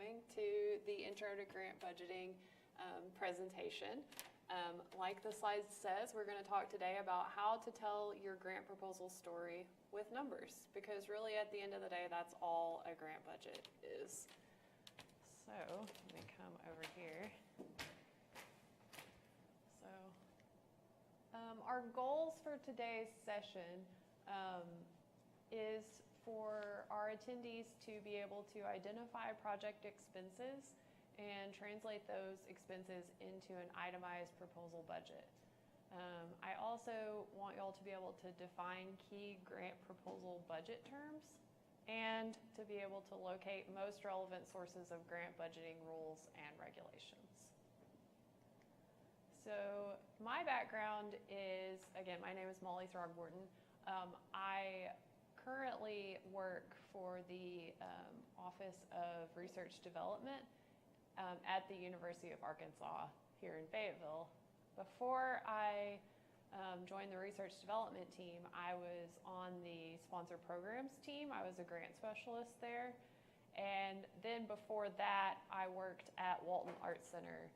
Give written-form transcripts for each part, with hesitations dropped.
coming to the Intro to Grant Budgeting presentation. Like the slide says, we're going to talk today about how to tell your grant proposal story with numbers, because really at the end of the day, that's all a grant budget is. So let me come over here. So our goals for today's session is for our attendees to be able to identify project expenses and translate those expenses into an itemized proposal budget. I also want y'all to be able to define key grant proposal budget terms and to be able to locate most relevant sources of grant budgeting rules and regulations. So my background is, again, my name is Molly Throgmorton. I currently work for the Office of Research Development at the University of Arkansas here in Fayetteville. Before I joined the research development team, I was on the sponsor programs team. I was a grant specialist there. And then before that, I worked at Walton Arts Center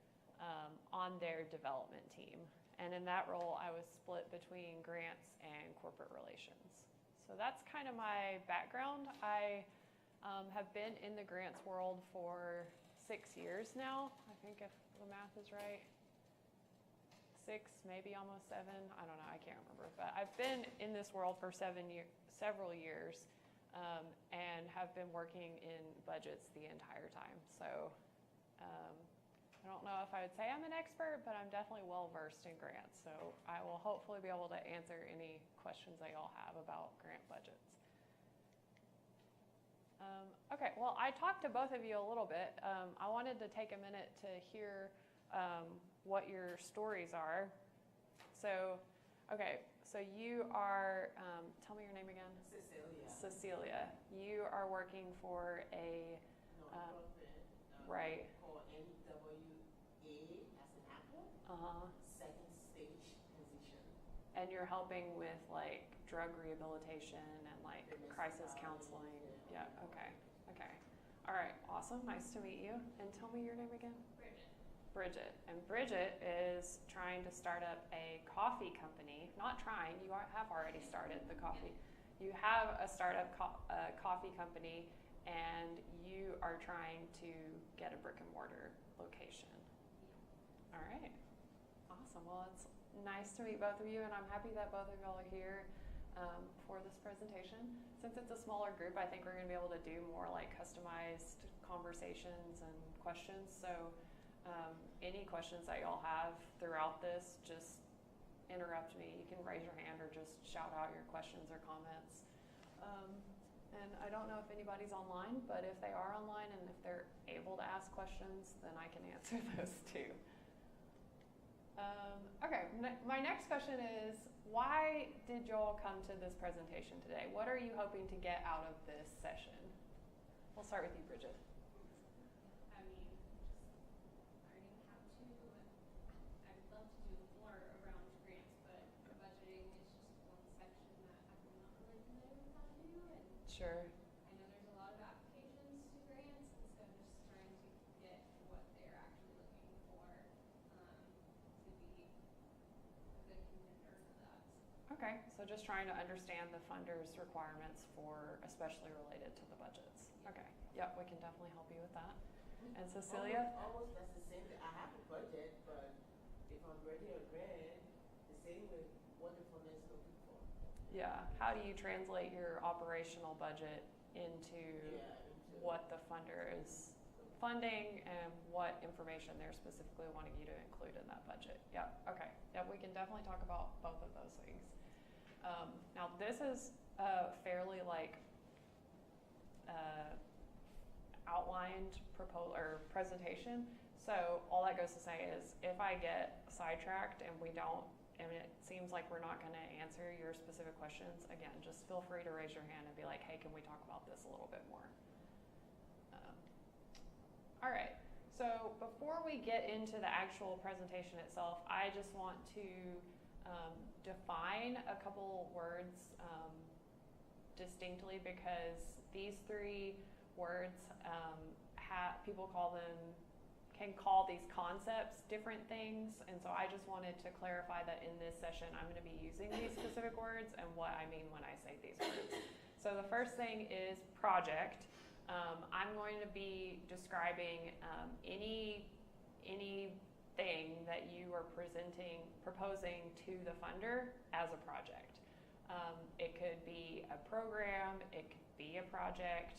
on their development team. And in that role, I was split between grants and corporate relations. So that's kind of my background. I have been in the grants world for 6 years now. I think if the math is right. 6, maybe almost 7. I don't know. I can't remember. But I've been in this world for several years and have been working in budgets the entire time. So I don't know if I would say I'm an expert, but I'm definitely well versed in grants. So I will hopefully be able to answer any questions that y'all have about grant budgets. Okay, well, I talked to both of you a little bit. I wanted to take a minute to hear what your stories are. So, okay, so you are, tell me your name again. Cecilia. You are working for a right. Called NWA as an apple. Second stage transition. And you're helping with like drug rehabilitation and like crisis counseling. Yeah, okay. All right, awesome, nice to meet you. And tell me your name again. Bridget. And Bridget is trying to start up a coffee company. Not trying, you have already started the coffee. You have a startup coffee company, and you are trying to get a brick and mortar location. All right, awesome. Well, it's nice to meet both of you, and I'm happy that both of y'all are here for this presentation. Since it's a smaller group, I think we're going to be able to do more like customized conversations and questions. So any questions that y'all have throughout this, just interrupt me. You can raise your hand or just shout out your questions or comments. And I don't know if anybody's online, but if they are online and if they're able to ask questions, then I can answer those too. Okay, my next question is, why did y'all come to this presentation today? What are you hoping to get out of this session? We'll start with you, Bridget. I mean, just learning how to, I'd love to do more around grants, but budgeting is just one section that I'm not really familiar with how to do. And Sure. I know there's a lot of applications to grants, and so just trying to get what they're actually looking for to be a good contender for that. Okay, so just trying to understand the funders' requirements for, especially related to the budgets. Okay, yep, we can definitely help you with that. And Cecilia? Almost that's the same thing. I have a budget, but if I'm ready a grant, the same with what the funders looking for. Yeah, how do you translate your operational budget into what the funder is funding and what information they're specifically wanting you to include in that budget? Yeah, okay. Yeah, we can definitely talk about both of those things. Now, this is a fairly like outlined presentation. So all that goes to say is if I get sidetracked and it seems like we're not going to answer your specific questions, again, just feel free to raise your hand and be like, hey, can we talk about this a little bit more? All right, so before we get into the actual presentation itself, I just want to define a couple words distinctly, because these three words people can call these concepts different things, and so I just wanted to clarify that in this session I'm going to be using these specific words and what I mean when I say these words. So the first thing is project. I'm going to be describing anything that you are proposing to the funder as a project. It could be a program, it could be a project,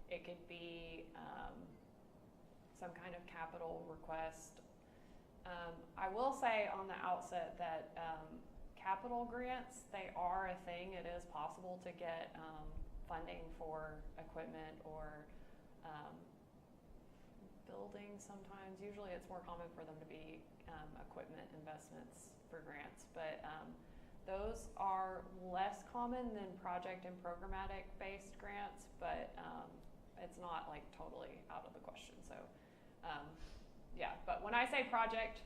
it could be some kind of capital request. I will say on the outset that capital grants, they are a thing. It is possible to get funding for equipment or buildings sometimes. Usually it's more common for them to be equipment investments for grants, but those are less common than project and programmatic based grants, but it's not like totally out of the question. So yeah, but when I say project,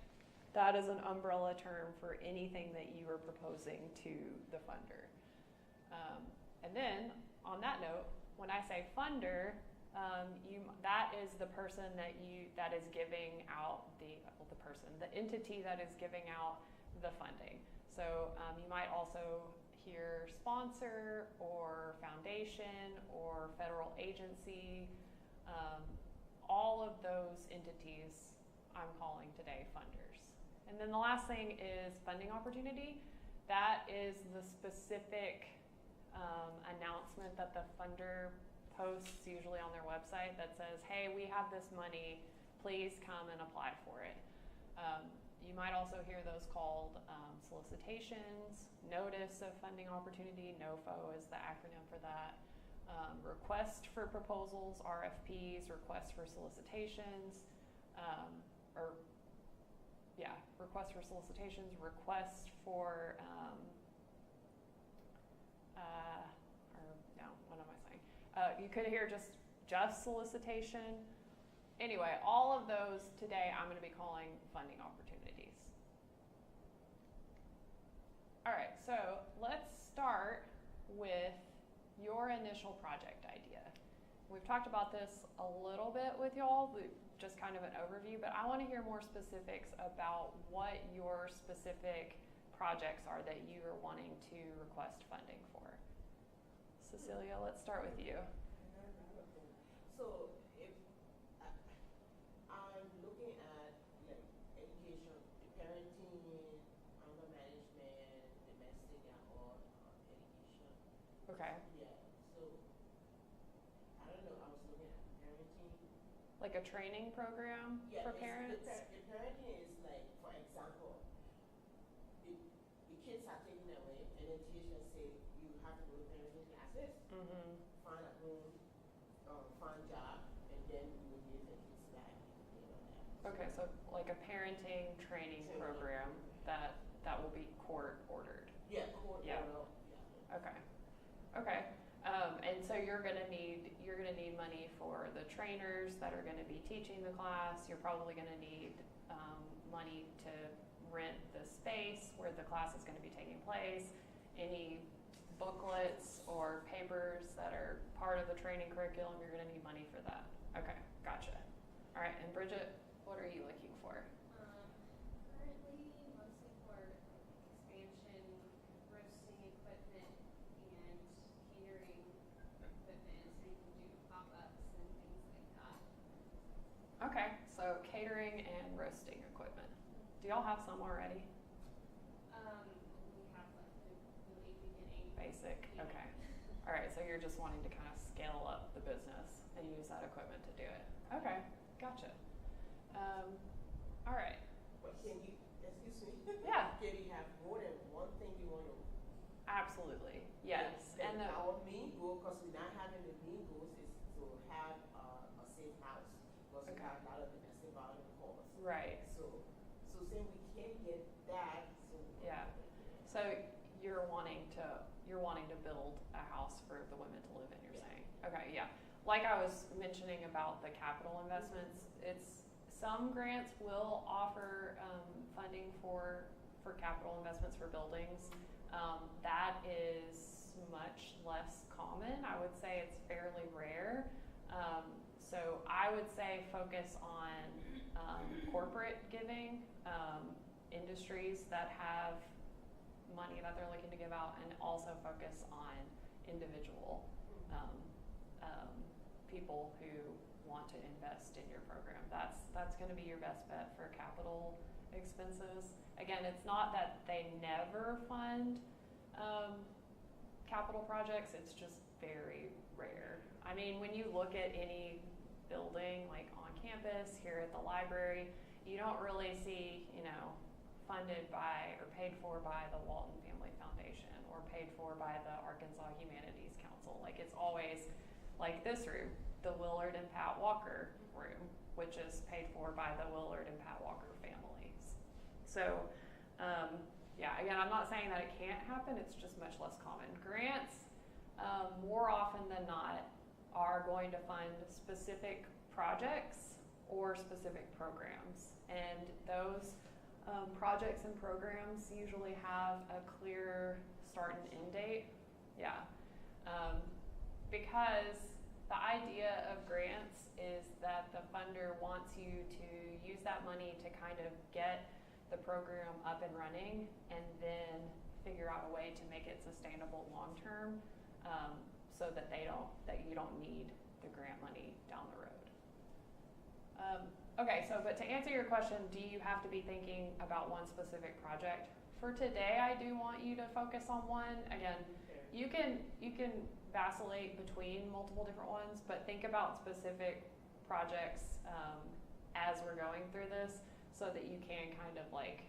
that is an umbrella term for anything that you are proposing to the funder. And then on that note, when I say funder, that is the person that is giving out the entity that is giving out the funding. So you might also hear sponsor or foundation or federal agency. All of those entities I'm calling today funders. And then the last thing is funding opportunity. That is the specific announcement that the funder posts usually on their website that says, hey, we have this money, please come and apply for it. You might also hear those called solicitations, notice of funding opportunity, NOFO is the acronym for that. Request for proposals, RFPs, request for solicitations, request for solicitations, request for, what am I saying? You could hear just solicitation. Anyway, all of those today I'm going to be calling funding opportunities. All right, so let's start with your initial project idea. We've talked about this a little bit with y'all, just kind of an overview, but I want to hear more specifics about what your specific projects are that you are wanting to request funding for. Cecilia, let's start with you. So if I'm looking at like education, parenting, anger management, domestic and all education. Okay. Yeah. So I don't know. I was looking at parenting. Like a training program for parents? The parenting is like, for example, the kids are taken away, and then teachers say you have to go to parenting classes, find a home, find a job, and then you will give the kids back. Okay, so like a parenting training program that will be court ordered. Yeah, court ordered. Yeah. Okay. Okay. And so you're gonna need money for the trainers that are gonna be teaching the class. You're probably gonna need money to rent the space where the class is gonna be taking place. Any booklets or papers that are part of the training curriculum, you're gonna need money for that. Okay, gotcha. All right, and Bridget, what are you looking for? Currently, mostly for expansion, roasting equipment, and catering equipment, so you can do pop-ups and things like that. Okay, so catering and roasting equipment. Do y'all have some already? We have like the really beginning. Basic, Yeah. okay. All right, so you're just wanting to kind of scale up the business and use that equipment to do it. Okay, gotcha. All right. But can you, excuse me? Yeah. Can you have more than one thing you want to? Absolutely, yes. And And our main goal, because we're not having the main goals, is to have a safe house, because we have a lot of domestic violence calls. right. So saying we can't get that, so. Yeah. So you're wanting to build a house for the women to live in, you're saying? Okay, yeah. Like I was mentioning about the capital investments, some grants will offer funding for capital investments for buildings. That is much less common. I would say it's fairly rare. So I would say focus on corporate giving, industries that have money that they're looking to give out, and also focus on individual people who want to invest in your program. That's going to be your best bet for capital expenses. Again, it's not that they never fund capital projects, it's just very rare. I mean, when you look at any building like on campus, here at the library, you don't really see, funded by or paid for by the Walton Family Foundation or paid for by the Arkansas Humanities Council. Like, it's always like this room, the Willard and Pat Walker room, which is paid for by the Willard and Pat Walker families. So, yeah, again, I'm not saying that it can't happen, it's just much less common. Grants, more often than not, are going to fund specific projects or specific programs. And those projects and programs usually have a clear start and end date. Yeah. Because the idea of grants is that the funder wants you to use that money to kind of get the program up and running and then figure out a way to make it sustainable long term, so that you don't need the grant money down the road. Okay, but to answer your question, do you have to be thinking about one specific project? For today, I do want you to focus on one. Again, you can vacillate between multiple different ones, but think about specific projects as we're going through this, so that you can kind of like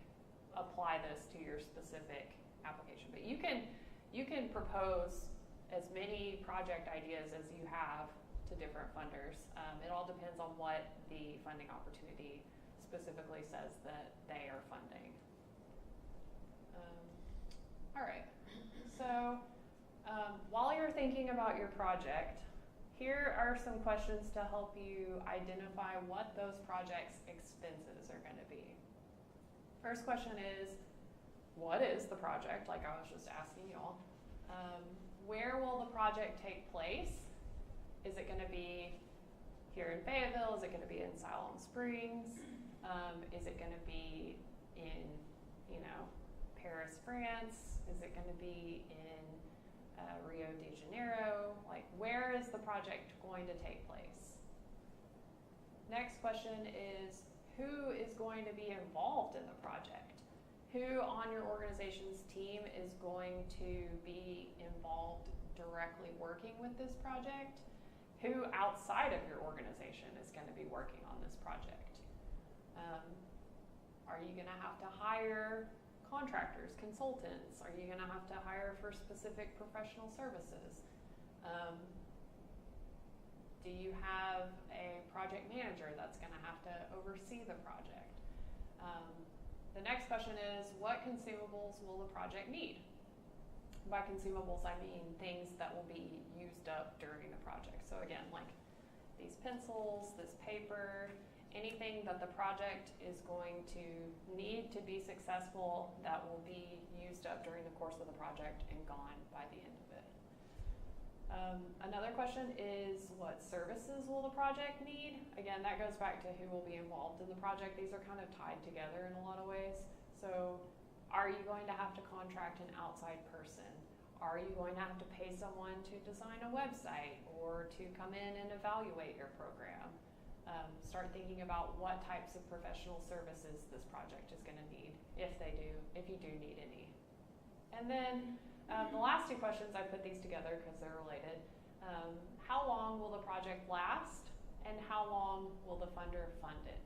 apply this to your specific application. But you can propose as many project ideas as you have to different funders. It all depends on what the funding opportunity specifically says that they are funding. All right, so while you're thinking about your project, here are some questions to help you identify what those projects' expenses are going to be. First question is, what is the project? Like I was just asking y'all. Where will the project take place? Is it going to be here in Fayetteville? Is it going to be in Siloam Springs? Is it going to be in, Paris, France? Is it going to be in Rio de Janeiro? Like, where is the project going to take place? Next question is, who is going to be involved in the project? Who on your organization's team is going to be involved directly working with this project? Who outside of your organization is going to be working on this project? Are you going to have to hire contractors, consultants? Are you going to have to hire for specific professional services? Do you have a project manager that's going to have to oversee the project? The next question is, what consumables will the project need? By consumables, I mean things that will be used up during the project. So again, like these pencils, this paper, anything that the project is going to need to be successful that will be used up during the course of the project and gone by the end of it. Another question is, what services will the project need? Again, that goes back to who will be involved in the project. These are kind of tied together in a lot of ways. So are you going to have to contract an outside person? Are you going to have to pay someone to design a website or to come in and evaluate your program? Start thinking about what types of professional services this project is going to need, if you do need any. And then the last two questions, I put these together because they're related. How long will the project last, and how long will the funder fund it?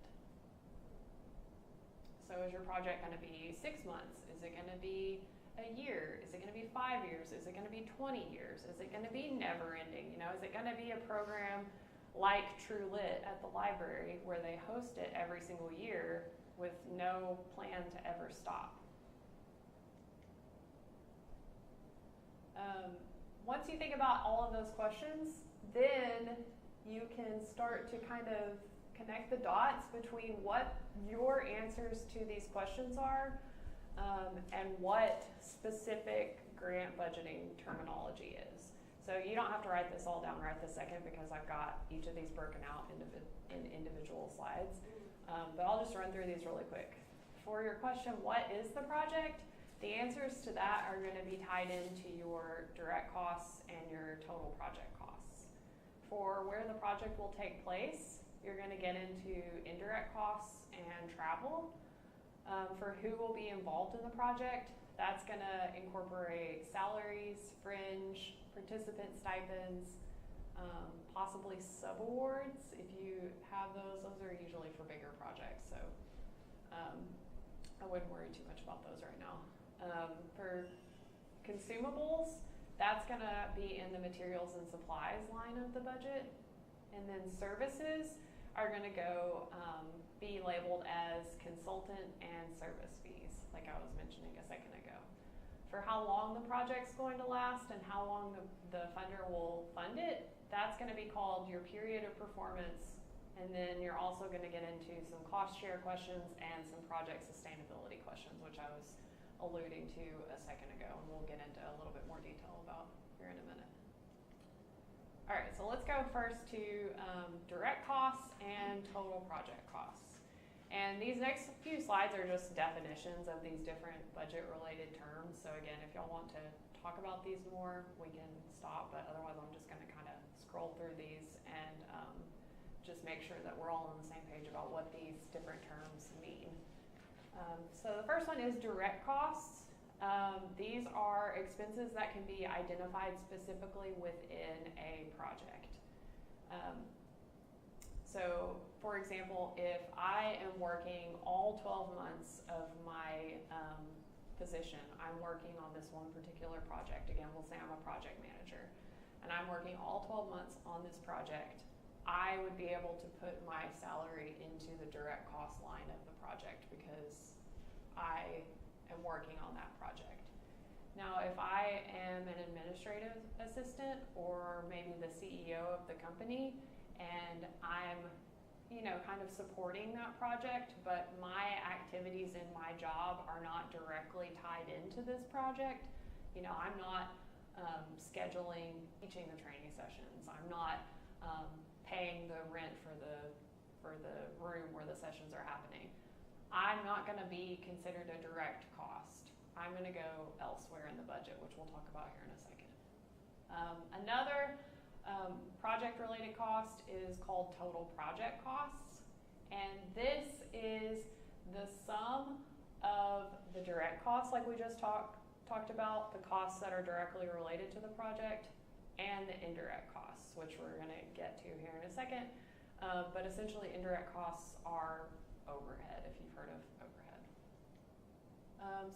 So is your project going to be 6 months? Is it going to be a year? Is it going to be 5 years? Is it going to be 20 years? Is it going to be never ending? Is it going to be a program like True Lit at the library where they host it every single year with no plan to ever stop? Once you think about all of those questions, then you can start to kind of connect the dots between what your answers to these questions are and what specific grant budgeting terminology is. So you don't have to write this all down right this second because I've got each of these broken out in individual slides. But I'll just run through these really quick. For your question, what is the project? The answers to that are going to be tied into your direct costs and your total project costs. For where the project will take place, you're going to get into indirect costs and travel. For who will be involved in the project, that's going to incorporate salaries, fringe, participant stipends, possibly subawards. If you have those are usually for bigger projects, so I wouldn't worry too much about those right now. For consumables, that's going to be in the materials and supplies line of the budget. And then services are going to go be labeled as consultant and service fees, like I was mentioning a second ago. For how long the project's going to last and how long the funder will fund it, that's going to be called your period of performance. And then you're also going to get into some cost share questions and some project sustainability questions, which I was alluding to a second ago, and we'll get into a little bit more detail about here in a minute. All right, so let's go first to direct costs and total project costs. And these next few slides are just definitions of these different budget-related terms. So again, if y'all want to talk about these more, we can stop, but otherwise I'm just going to kind of scroll through these and just make sure that we're all on the same page about what these different terms mean. So the first one is direct costs. These are expenses that can be identified specifically within a project. So for example, if I am working all 12 months of my position, I'm working on this one particular project. Again, we'll say I'm a project manager, and I'm working all 12 months on this project. I would be able to put my salary into the direct cost line of the project because I am working on that project. Now, if I am an administrative assistant or maybe the CEO of the company and I'm, kind of supporting that project, but my activities in my job are not directly tied into this project, I'm not scheduling, teaching the training sessions. I'm not paying the rent for the room where the sessions are happening. I'm not going to be considered a direct cost. I'm going to go elsewhere in the budget, which we'll talk about here in a second. Another project-related cost is called total project costs, and this is the sum of the direct costs, like we just talked about, the costs that are directly related to the project, and the indirect costs, which we're going to get to here in a second. But essentially, indirect costs are overhead, if you've heard of overhead.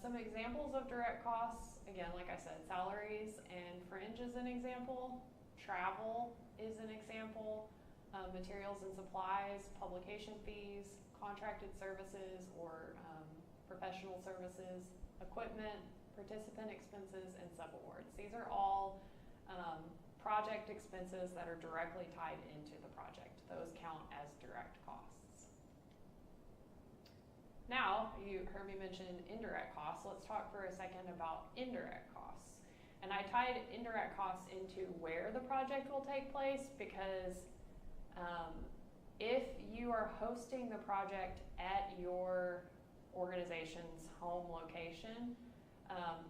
Some examples of direct costs, again, like I said, salaries and fringe is an example. Travel is an example. Materials and supplies, publication fees, contracted services or professional services, equipment, participant expenses, and subawards. These are all project expenses that are directly tied into the project. Those count as direct costs. Now, you heard me mention indirect costs. Let's talk for a second about indirect costs. And I tied indirect costs into where the project will take place because if you are hosting the project at your organization's home location,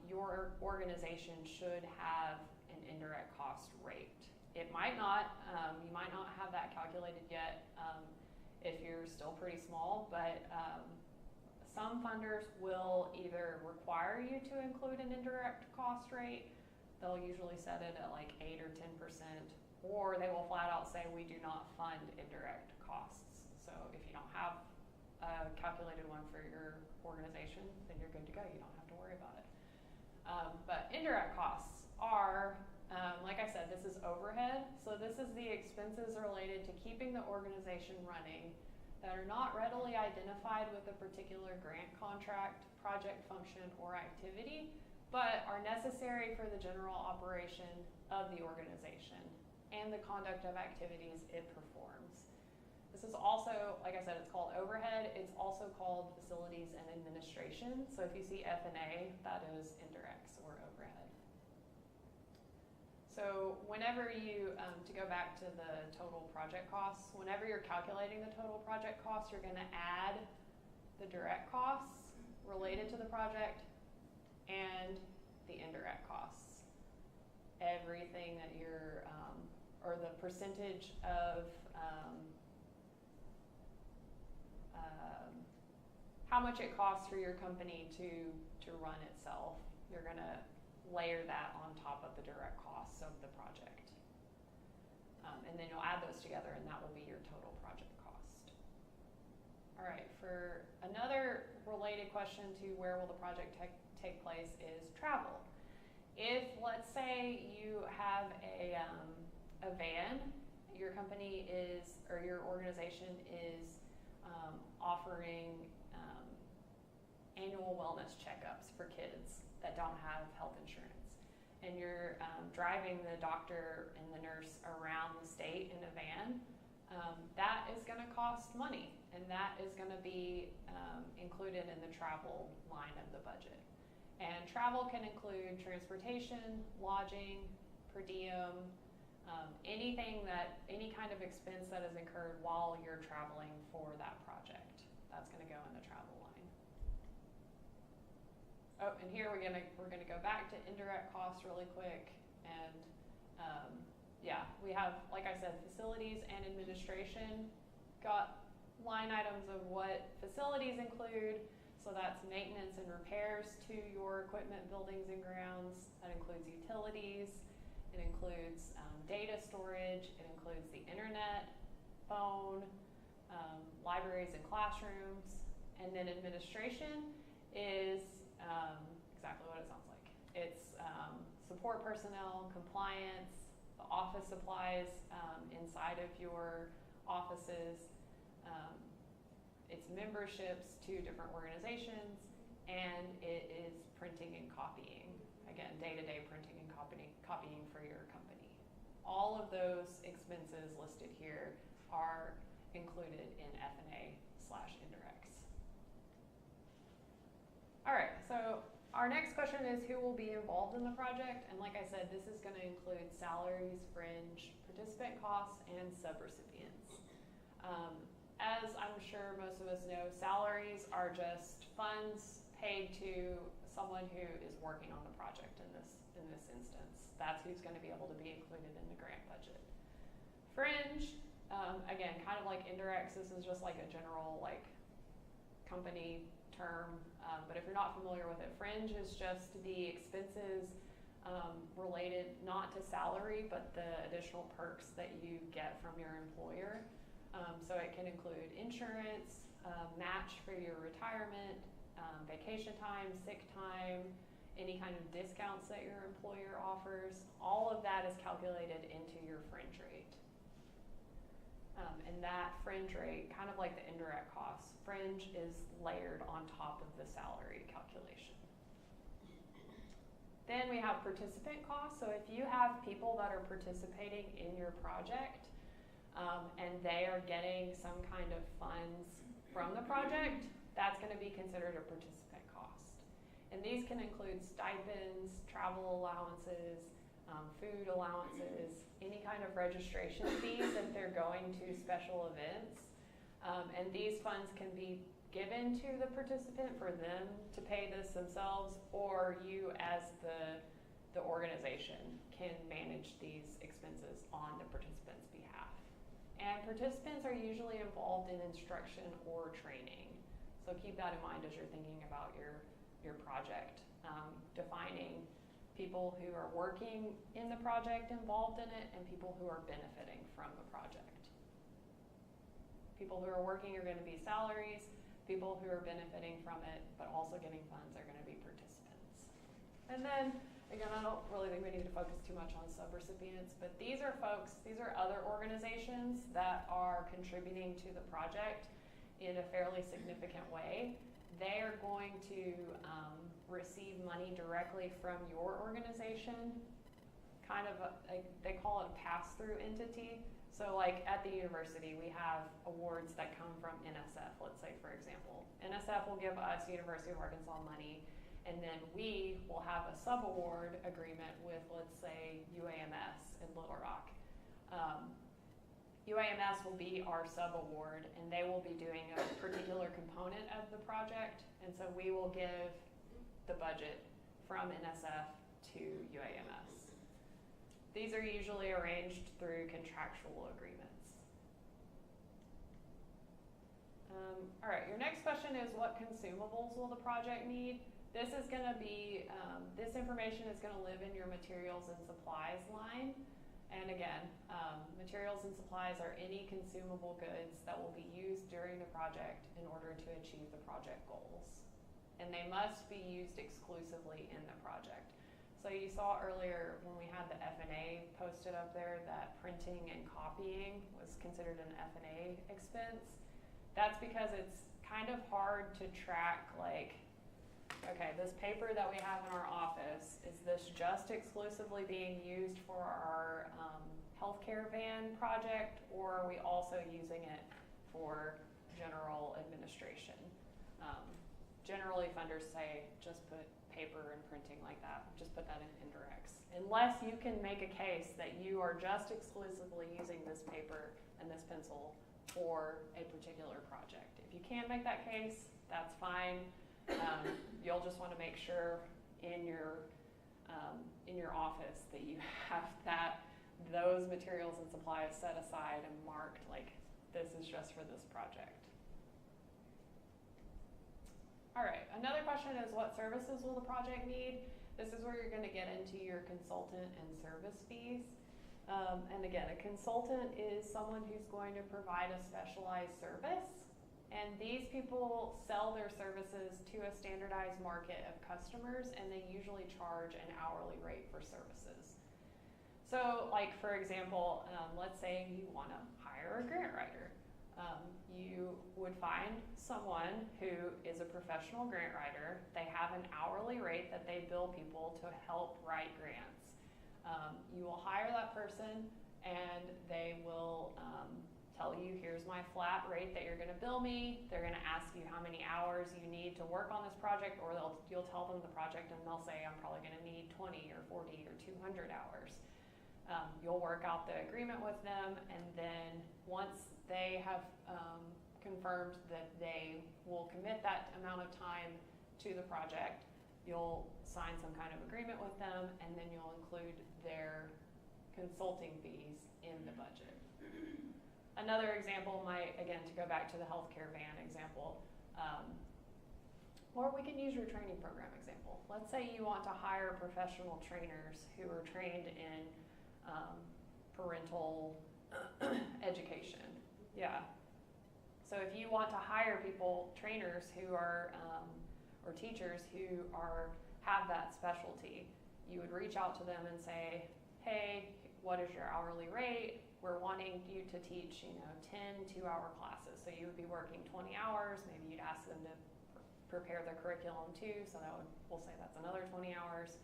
your organization should have an indirect cost rate. It might not, you might not have that calculated yet if you're still pretty small, but some funders will either require you to include an indirect cost rate. They'll usually set it at like 8 or 10%, or they will flat out say we do not fund indirect costs. So if you don't have a calculated one for your organization, then you're good to go. You don't have to worry about it. But indirect costs are, like I said, this is overhead. So this is the expenses related to keeping the organization running that are not readily identified with a particular grant contract, project function, or activity, but are necessary for the general operation of the organization and the conduct of activities it performs. This is also, like I said, it's called overhead. It's also called facilities and administration. So if you see F&A, that is indirects or overhead. So whenever you, to go back to the total project costs, whenever you're calculating the total project costs, you're going to add the direct costs related to the project and the indirect costs. Everything that you're, or the percentage of how much it costs for your company to run itself, you're going to layer that on top of the direct costs of the project. And then you'll add those together and that will be your total project cost. All right, for another related question to where will the project take place is travel. If, let's say, you have a van, your company is, or your organization is offering annual wellness checkups for kids that don't have health insurance. And you're driving the doctor and the nurse around the state in a van, that is going to cost money. And that is going to be included in the travel line of the budget. And travel can include transportation, lodging, per diem, any kind of expense that is incurred while you're traveling for that project. That's going to go in the travel line. Oh, and here we're gonna go back to indirect costs really quick, and yeah, we have, like I said, facilities and administration got line items of what facilities include. So that's maintenance and repairs to your equipment, buildings, and grounds. That includes utilities. It includes data storage. It includes the internet, phone, libraries and classrooms. And then administration is exactly what it sounds like. It's support personnel, compliance, the office supplies inside of your offices. It's memberships to different organizations, and it is printing and copying. Again, day-to-day printing and copying for your company. All of those expenses listed here are included in F&A/indirects. All right, so our next question is who will be involved in the project? And like I said, this is going to include salaries, fringe, participant costs, and subrecipients. As I'm sure most of us know, salaries are just funds paid to someone who is working on the project in this instance. That's who's going to be able to be included in the grant budget. Fringe, again, kind of like indirects, this is just like a general company term, but if you're not familiar with it, fringe is just the expenses related not to salary, but the additional perks that you get from your employer. So it can include insurance, match for your retirement, vacation time, sick time, any kind of discounts that your employer offers. All of that is calculated into your fringe rate. And that fringe rate, kind of like the indirect costs, fringe is layered on top of the salary calculation. Then we have participant costs. So if you have people that are participating in your project, and they are getting some kind of funds from the project, that's going to be considered a participant cost. And these can include stipends, travel allowances, food allowances, any kind of registration fees if they're going to special events. And these funds can be given to the participant for them to pay this themselves, or you as the organization can manage these expenses on the participant's behalf. And participants are usually involved in instruction or training. So keep that in mind as you're thinking about your project. Defining people who are working in the project involved in it and people who are benefiting from the project. People who are working are going to be salaries. People who are benefiting from it but also getting funds are going to be participants. And then again, I don't really think we need to focus too much on subrecipients, but these are other organizations that are contributing to the project in a fairly significant way. They are going to receive money directly from your organization, they call it a pass-through entity. So like at the university, we have awards that come from NSF, let's say, for example. NSF will give us, University of Arkansas, money. And then we will have a sub-award agreement with, let's say, UAMF, Little Rock. UAMS will be our sub-award, and they will be doing a particular component of the project, and so we will give the budget from NSF to UAMS. These are usually arranged through contractual agreements. All right, your next question is what consumables will the project need? This is going to be, this information is going to live in your materials and supplies line. And again, materials and supplies are any consumable goods that will be used during the project in order to achieve the project goals. And they must be used exclusively in the project. So you saw earlier when we had the F&A posted up there that printing and copying was considered an F&A expense. That's because it's kind of hard to track, like, okay, this paper that we have in our office, is this just exclusively being used for our healthcare van project, or are we also using it for general administration? Generally, funders say just put paper and printing like that, just put that in indirects. Unless you can make a case that you are just exclusively using this paper and this pencil for a particular project. If you can't make that case, that's fine. You'll just want to make sure in your office that you have those materials and supplies set aside and marked like this is just for this project. All right, another question is what services will the project need? This is where you're going to get into your consultant and service fees. And again, a consultant is someone who's going to provide a specialized service. And these people sell their services to a standardized market of customers, and they usually charge an hourly rate for services. So like, for example, let's say you want to hire a grant writer. You would find someone who is a professional grant writer. They have an hourly rate that they bill people to help write grants. You will hire that person, and they will tell you, here's my flat rate that you're going to bill me. They're going to ask you how many hours you need to work on this project, or you'll tell them the project, and they'll say, I'm probably going to need 20 or 40 or 200 hours. You'll work out the agreement with them, and then once they have confirmed that they will commit that amount of time to the project, you'll sign some kind of agreement with them, and then you'll include their consulting fees in the budget. Another example might, again, to go back to the healthcare van example, or we can use your training program example. Let's say you want to hire professional trainers who are trained in parental education. Yeah. So if you want to hire people, trainers who are, or teachers who have that specialty, you would reach out to them and say, hey, what is your hourly rate? We're wanting you to teach, 10 two-hour classes. So you would be working 20 hours. Maybe you'd ask them to prepare their curriculum too. So we'll say that's another 20 hours.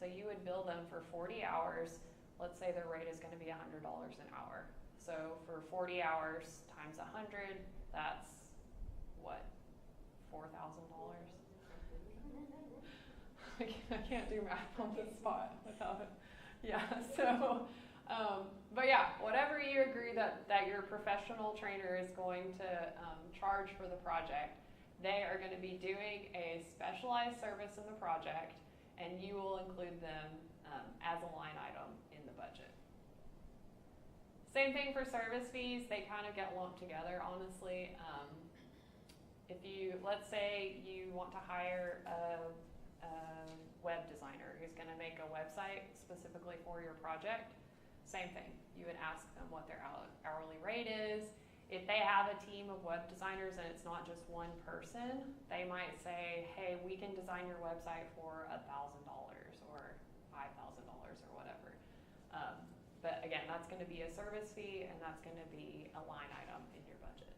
So you would bill them for 40 hours. Let's say their rate is going to be $100 an hour. So for 40 hours times 100, that's what, $4,000? I can't do math on the spot without it. Yeah, so, but yeah, whatever you agree that your professional trainer is going to charge for the project, they are going to be doing a specialized service in the project, and you will include them as a line item in the budget. Same thing for service fees. They kind of get lumped together, honestly. Let's say you want to hire a web designer who's going to make a website specifically for your project. Same thing. You would ask them what their hourly rate is. If they have a team of web designers and it's not just one person, they might say, hey, we can design your website for $1,000 or $5,000 or whatever. But again, that's going to be a service fee, and that's going to be a line item in your budget.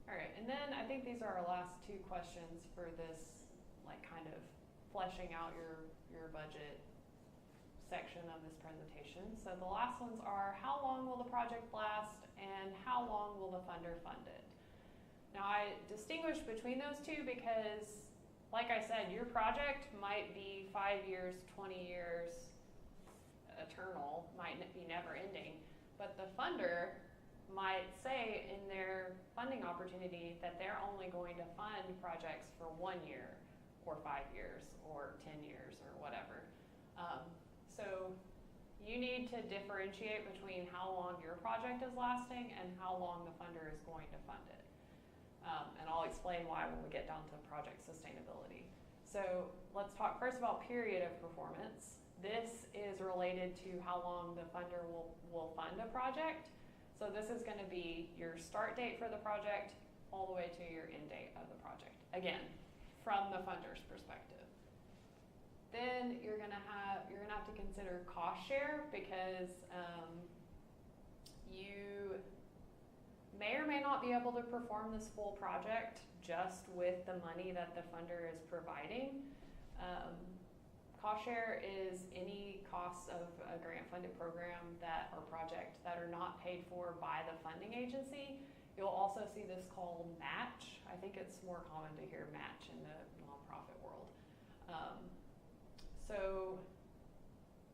All right, and then I think these are our last two questions for this, like, kind of fleshing out your budget section of this presentation. So the last ones are, how long will the project last, and how long will the funder fund it? Now, I distinguish between those two because, like I said, your project might be 5 years, 20 years, might be never ending, but the funder might say in their funding opportunity that they're only going to fund projects for 1 year or 5 years or 10 years or whatever. So you need to differentiate between how long your project is lasting and how long the funder is going to fund it. And I'll explain why when we get down to project sustainability. So let's talk first about period of performance. This is related to how long the funder will fund a project. So this is going to be your start date for the project all the way to your end date of the project. Again, from the funder's perspective. Then you're gonna have to consider cost share, because you may or may not be able to perform this full project just with the money that the funder is providing. Cost share is any costs of a grant-funded program or project that are not paid for by the funding agency. You'll also see this called match. I think it's more common to hear match in the nonprofit world. So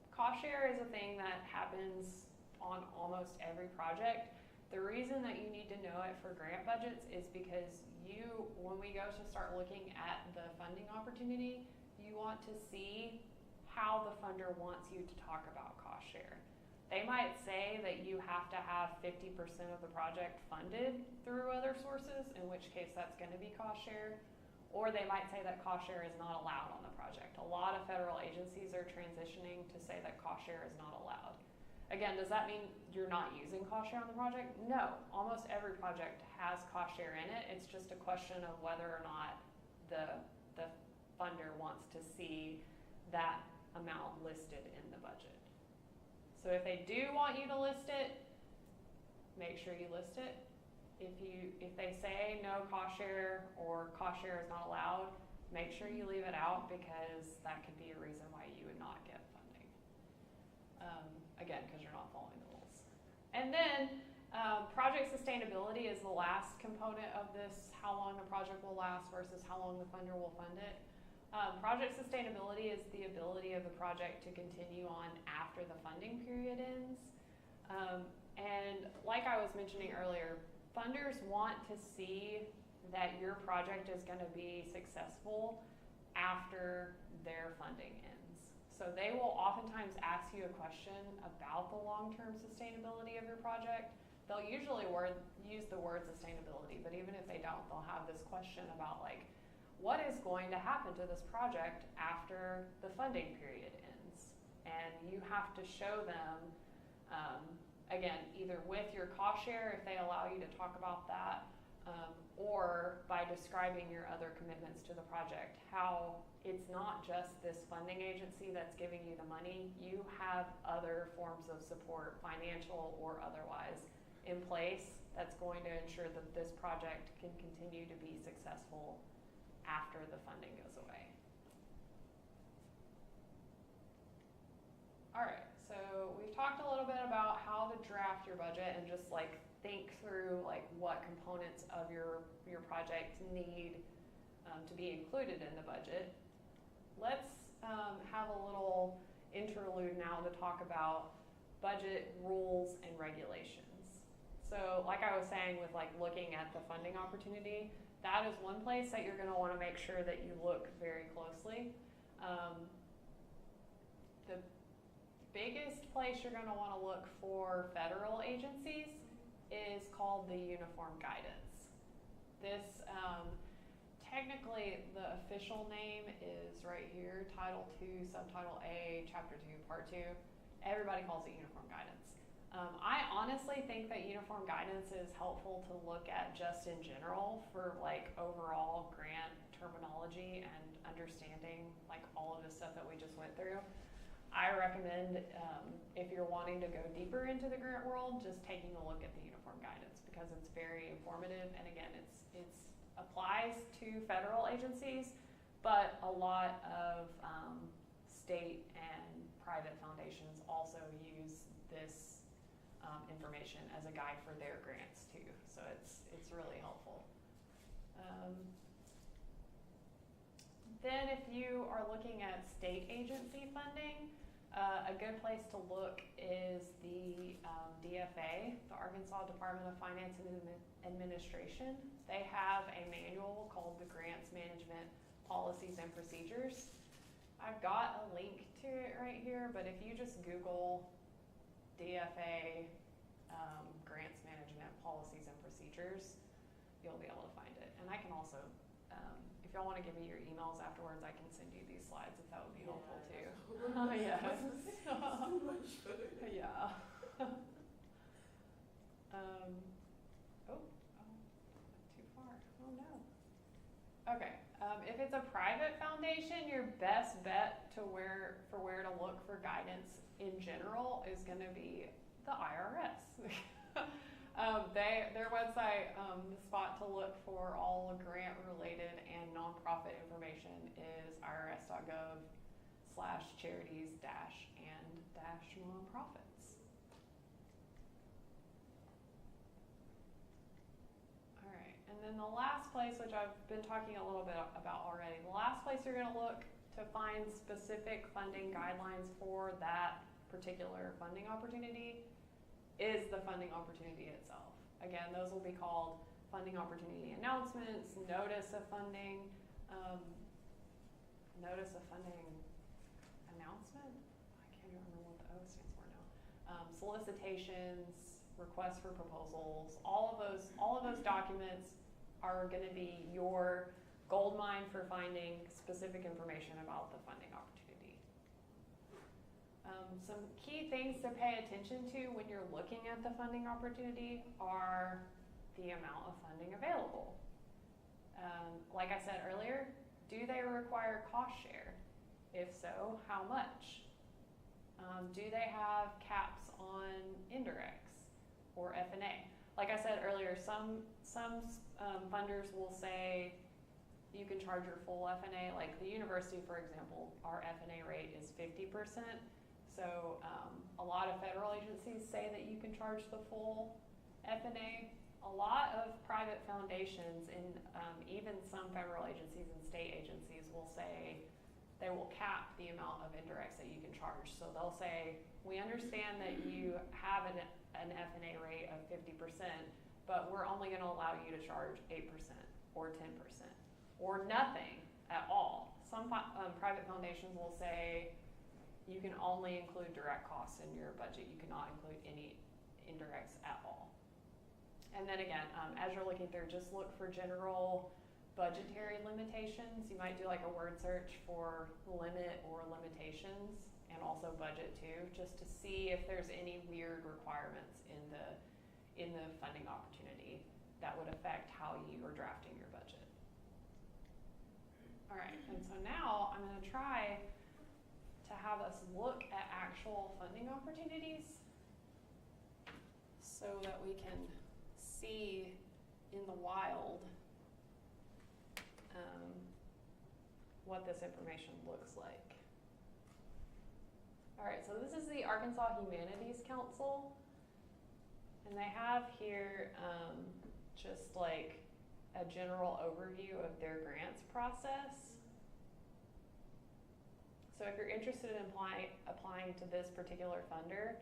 cost share is a thing that happens on almost every project. The reason that you need to know it for grant budgets is because when we go to start looking at the funding opportunity, you want to see how the funder wants you to talk about cost share. They might say that you have to have 50% of the project funded through other sources, in which case that's going to be cost share. Or they might say that cost share is not allowed on the project. A lot of federal agencies are transitioning to say that cost share is not allowed. Again, does that mean you're not using cost share on the project? No, almost every project has cost share in it. It's just a question of whether or not the funder wants to see that amount listed in the budget. So if they do want you to list it, make sure you list it. If they say no cost share or cost share is not allowed, make sure you leave it out, because that could be a reason why you would not get funding. Again, because you're not following the rules. And then project sustainability is the last component of this, how long the project will last versus how long the funder will fund it. Project sustainability is the ability of the project to continue on after the funding period ends. And like I was mentioning earlier, funders want to see that your project is going to be successful after their funding ends. So they will oftentimes ask you a question about the long-term sustainability of your project. They'll usually use the word sustainability, but even if they don't, they'll have this question about like, what is going to happen to this project after the funding period ends? And you have to show them, again, either with your cost share, if they allow you to talk about that, or by describing your other commitments to the project, how it's not just this funding agency that's giving you the money. You have other forms of support, financial or otherwise, in place that's going to ensure that this project can continue to be successful after the funding goes away. All right, so we've talked a little bit about how to draft your budget and just like think through like what components of your project need to be included in the budget. Let's have a little interlude now to talk about budget rules and regulations. So like I was saying with like looking at the funding opportunity, that is one place that you're going to want to make sure that you look very closely. The biggest place you're going to want to look for federal agencies is called the Uniform Guidance. This, technically the official name is right here, Title II, Subtitle A, Chapter 2, Part 2. Everybody calls it Uniform Guidance. I honestly think that Uniform Guidance is helpful to look at just in general for like overall grant terminology and understanding like all of the stuff that we just went through. I recommend if you're wanting to go deeper into the grant world, just taking a look at the Uniform Guidance, because it's very informative, and again, it's applies to federal agencies, but a lot of state and private foundations also use this information as a guide for their grants too, so it's really helpful. Then if you are looking at state agency funding, A good place to look is the DFA, the Arkansas Department of Finance and Administration. They have a manual called the Grants Management Policies and Procedures. I've got a link to it right here, but if you just Google DFA Grants Management Policies and Procedures, you'll be able to find it. And I can also, if y'all want to give me your emails afterwards, I can send you these slides if that would be helpful too. Yes. Yeah. Too far. Oh no. Okay. If it's a private foundation, your best bet to where to look for guidance in general is going to be the IRS. Their website, the spot to look for all grant related and nonprofit information is irs.gov/charities-and-nonprofits. All right, and then the last place, which I've been talking a little bit about already, the last place you're going to look to find specific funding guidelines for that particular funding opportunity is the funding opportunity itself. Again, those will be called funding opportunity announcements, notice of funding announcement? I can't even remember what the O stands for now. Solicitations, requests for proposals, all of those documents are going to be your gold mine for finding specific information about the funding opportunity. Some key things to pay attention to when you're looking at the funding opportunity are the amount of funding available. Like I said earlier, do they require cost share? If so, how much? Do they have caps on indirects or F&A? Like I said earlier, some funders will say you can charge your full F&A. Like the university, for example, our F&A rate is 50%. So a lot of federal agencies say that you can charge the full F&A. A lot of private foundations and even some federal agencies and state agencies will say they will cap the amount of indirects that you can charge. So they'll say, we understand that you have an F&A rate of 50%, but we're only going to allow you to charge 8% or 10% or nothing at all. Some private foundations will say, you can only include direct costs in your budget. You cannot include any indirects at all. And then again, as you're looking through, just look for general budgetary limitations. You might do like a word search for limit or limitations, and also budget too, just to see if there's any weird requirements in the funding opportunity that would affect how you are drafting your budget. All right, and so now I'm going to try to have us look at actual funding opportunities so that we can see in the wild what this information looks like. All right, so this is the Arkansas Humanities Council, and they have here just like a general overview of their grants process. So if you're interested in applying to this particular funder,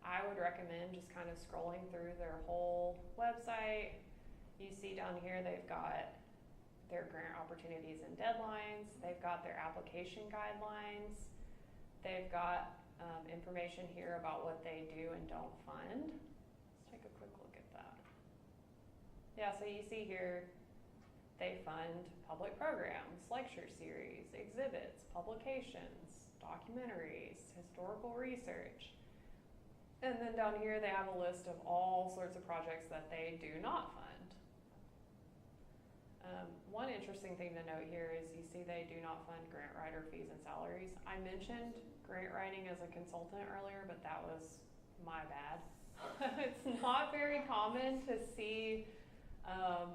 I would recommend just kind of scrolling through their whole website. You see down here they've got their grant opportunities and deadlines. They've got their application guidelines. They've got information here about what they do and don't fund. Let's take a quick look at that. Yeah, so you see here they fund public programs, lecture series, exhibits, publications, documentaries, historical research. And then down here they have a list of all sorts of projects that they do not fund. One interesting thing to note here is you see they do not fund grant writer fees and salaries. I mentioned grant writing as a consultant earlier, but that was my bad. It's not very common to see a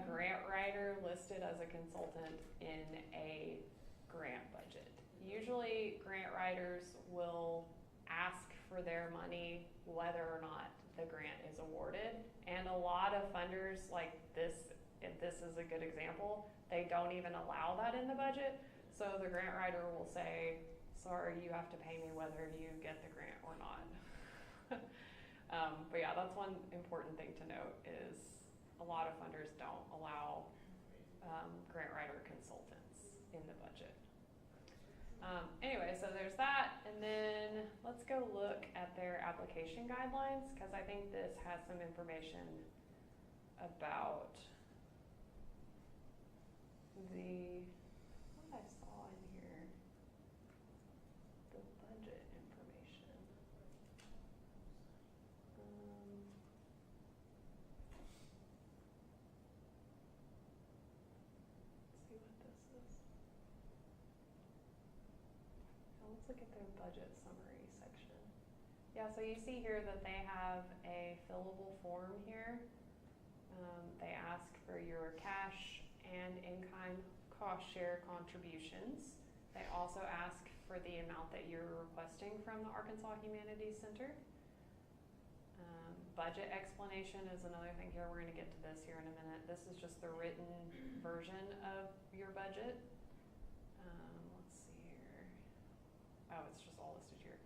grant writer listed as a consultant in a grant budget. Usually grant writers will ask for their money whether or not the grant is awarded, and a lot of funders, like this, if this is a good example, they don't even allow that in the budget. So the grant writer will say or you have to pay me whether you get the grant or not. But yeah, that's one important thing to note is a lot of funders don't allow grant writer consultants in the budget. Anyway, so there's that, and then let's go look at their application guidelines, because I think this has some information about what I saw in here, the budget information. Let's see what this is. Now let's look at their budget summary section. Yeah, so you see here that they have a fillable form here. They ask for your cash and in-kind cost share contributions. They also ask for the amount that you're requesting from the Arkansas Humanities Center. Budget explanation is another thing here. We're going to get to this here in a minute. This is just the written version of your budget. Let's see here. Oh, it's just all listed here.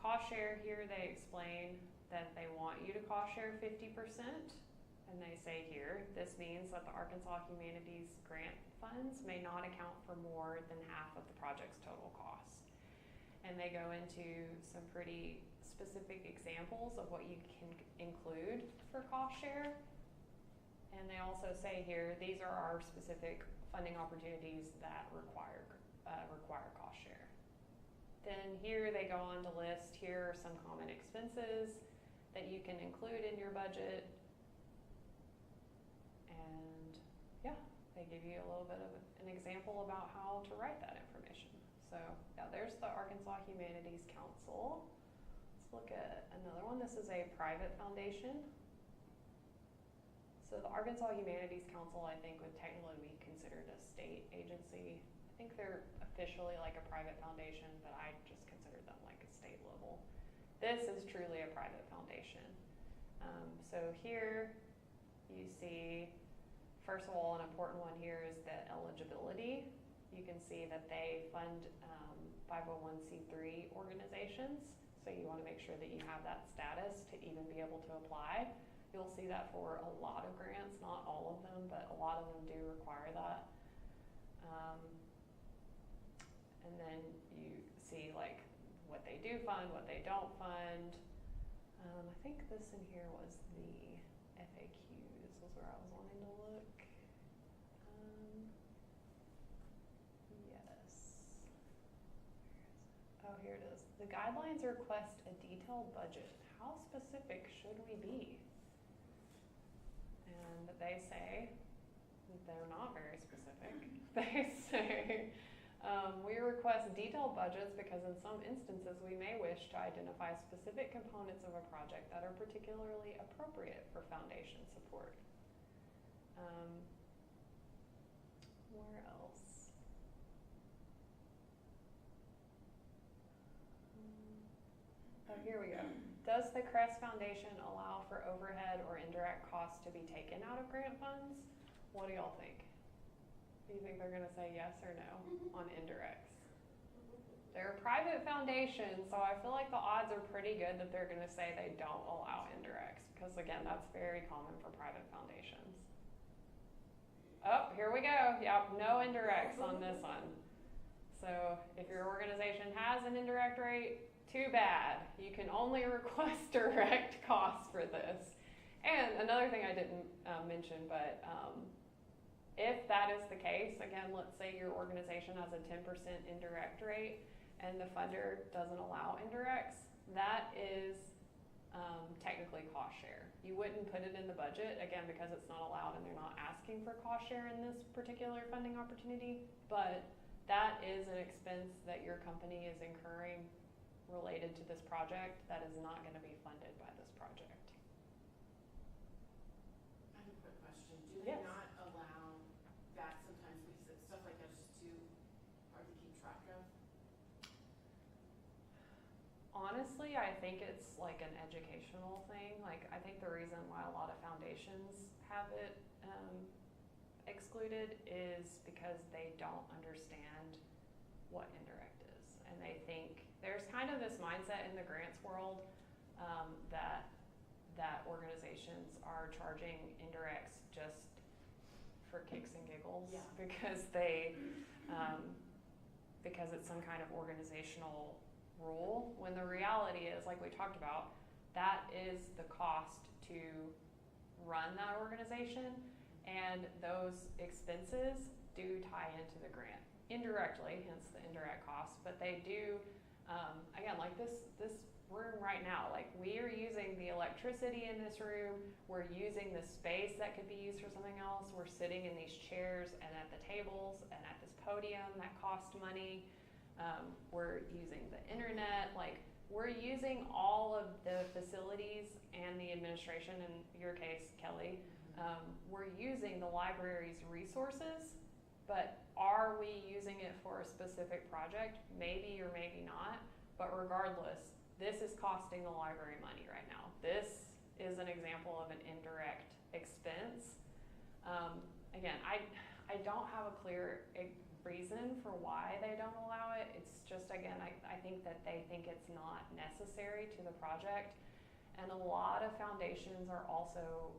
Cost share here, they explain that they want you to cost share 50%. And they say here, this means that the Arkansas Humanities grant funds may not account for more than half of the project's total cost. And they go into some pretty specific examples of what you can include for cost share. And they also say here, these are our specific funding opportunities that require cost share. Then here they go on to list, here are some common expenses that you can include in your budget. And yeah, they give you a little bit of an example about how to write that information. So yeah, there's the Arkansas Humanities Council. Let's look at another one. This is a private foundation. So the Arkansas Humanities Council, I think, would technically be considered a state agency. I think they're officially like a private foundation, but I just consider them like a state level. This is truly a private foundation. So here you see, first of all, an important one here is the eligibility. You can see that they fund 501c3 organizations. So you want to make sure that you have that status to even be able to apply. You'll see that for a lot of grants, not all of them, but a lot of them do require that. And then you see like what they do fund, what they don't fund. I think this in here was the FAQ. This was where I was wanting to look. Yes. Oh, here it is. The guidelines request a detailed budget. How specific should we be? And they say they're not very specific. They say we request detailed budgets because in some instances we may wish to identify specific components of a project that are particularly appropriate for foundation support. Where else? Oh, here we go. Does the CREST Foundation allow for overhead or indirect costs to be taken out of grant funds? What do y'all think? Do you think they're going to say yes or no on indirects? They're a private foundation, so I feel like the odds are pretty good that they're going to say they don't allow indirects, because again, that's very common for private foundations. Oh, here we go. Yep, no indirects on this one. So if your organization has an indirect rate, too bad. You can only request direct costs for this. And another thing I didn't mention, but if that is the case, again, let's say your organization has a 10% indirect rate and the funder doesn't allow indirects, that is technically cost share. You wouldn't put it in the budget, again, because it's not allowed and they're not asking for cost share in this particular funding opportunity, but that is an expense that your company is incurring related to this project that is not going to be funded by this project. I have a quick question. Do Yes. they not allow that sometimes because stuff like that is just too hard to keep track of? Honestly, I think it's like an educational thing. Like, I think the reason why a lot of foundations have it excluded is because they don't understand what indirect is. and they think there's kind of this mindset in the grants world that organizations are charging indirects just for kicks and giggles Yeah. because because it's some kind of organizational rule, when the reality is, like we talked about, that is the cost to run that organization, and those expenses do tie into the grant indirectly, hence the indirect costs, but they do, again, like this room right now, like we are using the electricity in this room, we're using the space that could be used for something else, we're sitting in these chairs and at the tables and at this podium that cost money, we're using the internet, like we're using all of the facilities and the administration, in your case, Kelly, we're using the library's resources, but are we using it for a specific project? Maybe or maybe not, but regardless, this is costing the library money right now. This is an example of an indirect expense. Again, I don't have a clear reason for why they don't allow it. It's just, again, I think that they think it's not necessary to the project. And a lot of foundations are also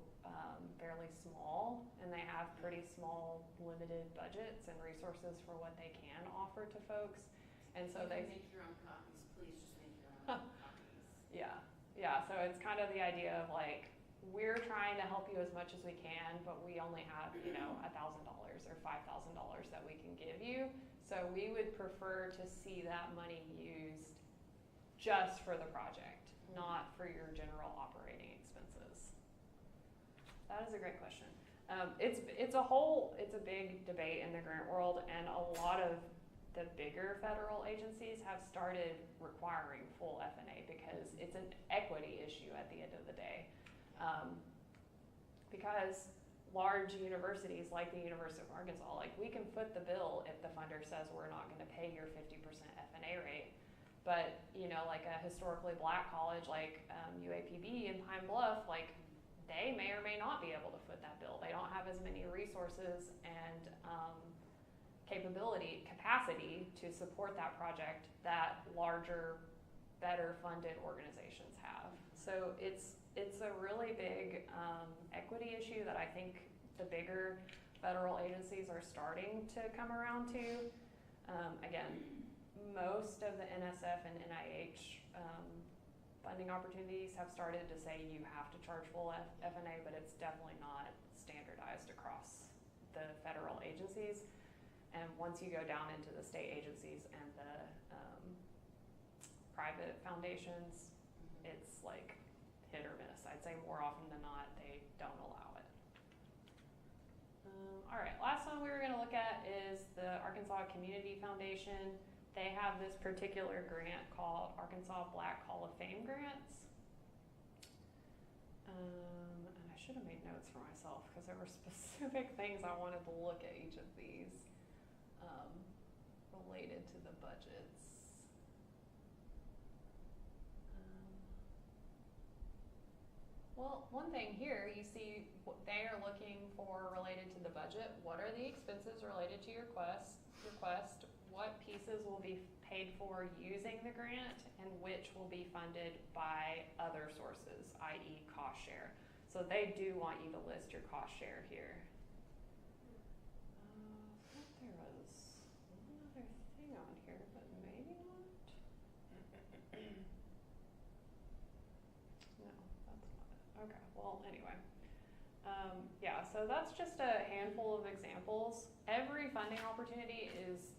fairly small, and they have pretty small, limited budgets and resources for what they can offer to folks. And so You can make your own copies. Please just make your own copies. Yeah, so it's kind of the idea of like, we're trying to help you as much as we can, but we only have, $1,000 or $5,000 that we can give you. So we would prefer to see that money used just for the project, not for your general operating expenses. That is a great question. It's a big debate in the grant world, and a lot of the bigger federal agencies have started requiring full F&A because it's an equity issue at the end of the day. Because large universities like the University of Arkansas, like we can foot the bill if the funder says we're not going to pay your 50% F&A rate. But, like a historically black college like UAPB in Pine Bluff, like they may or may not be able to foot that bill. They don't have as many resources and capacity to support that project that larger, better funded organizations have. So it's a really big equity issue that I think the bigger federal agencies are starting to come around to. Again, most of the NSF and NIH funding opportunities have started to say you have to charge full F&A, but it's definitely not standardized across the federal agencies. And once you go down into the state agencies and the private foundations, it's like hit or miss. I'd say more often than not, they don't allow it. All right, last one we were gonna look at is the Arkansas Community Foundation. They have this particular grant called Arkansas Black Hall of Fame Grants. And I should have made notes for myself because there were specific things I wanted to look at each of these related to the budgets. Well, one thing here, you see they are looking for related to the budget. What are the expenses related to your request? What pieces will be paid for using the grant, and which will be funded by other sources, i.e. cost share. So they do want you to list your cost share here. I thought there was one other thing on here, but maybe not. No, that's not it. Okay, well, anyway. Yeah, so that's just a handful of examples. Every funding opportunity is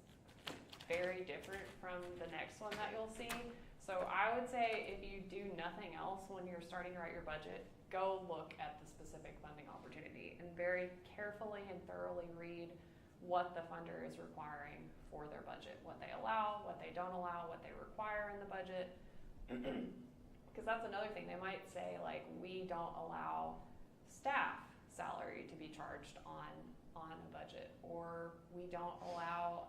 very different from the next one that you'll see. So I would say if you do nothing else when you're starting to write your budget, go look at the specific funding opportunity and very carefully and thoroughly read what the funder is requiring for their budget, what they allow, what they don't allow, what they require in the budget. Because that's another thing. They might say, like, we don't allow staff salary to be charged on a budget, or we don't allow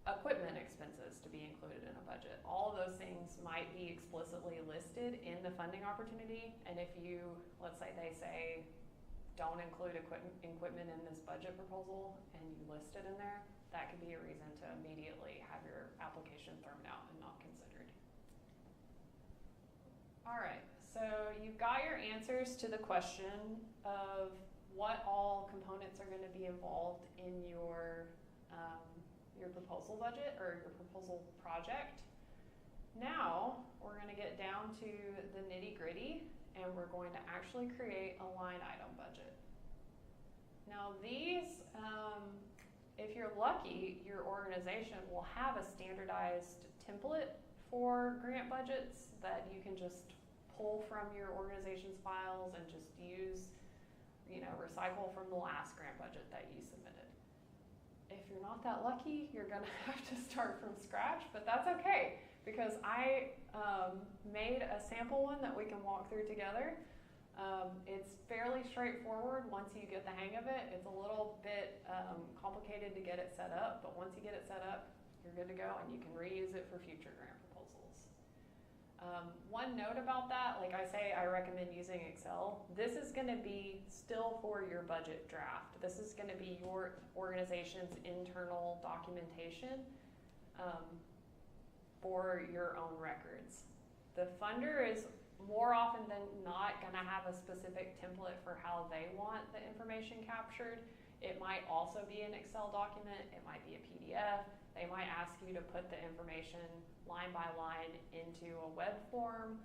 equipment expenses to be included in a budget. All of those things might be explicitly listed in the funding opportunity, and if you, let's say they say, don't include equipment in this budget proposal and you list it in there, that could be a reason to immediately have your application thrown out and not considered. All right, so you've got your answers to the question of what all components are going to be involved in your proposal budget or your proposal project. Now we're going to get down to the nitty-gritty and we're going to actually create a line item budget. Now these, if you're lucky, your organization will have a standardized template for grant budgets that you can just pull from your organization's files and just use, recycle from the last grant budget that you submitted. If you're not that lucky, you're gonna have to start from scratch, but that's okay because I made a sample one that we can walk through together. It's fairly straightforward once you get the hang of it. It's a little bit complicated to get it set up, but once you get it set up, you're good to go and you can reuse it for future grant proposals. One note about that, like I say, I recommend using Excel. This is going to be still for your budget draft. This is going to be your organization's internal documentation for your own records. The funder is more often than not going to have a specific template for how they want the information captured. It might also be an Excel document. It might be a PDF. They might ask you to put the information line by line into a web form.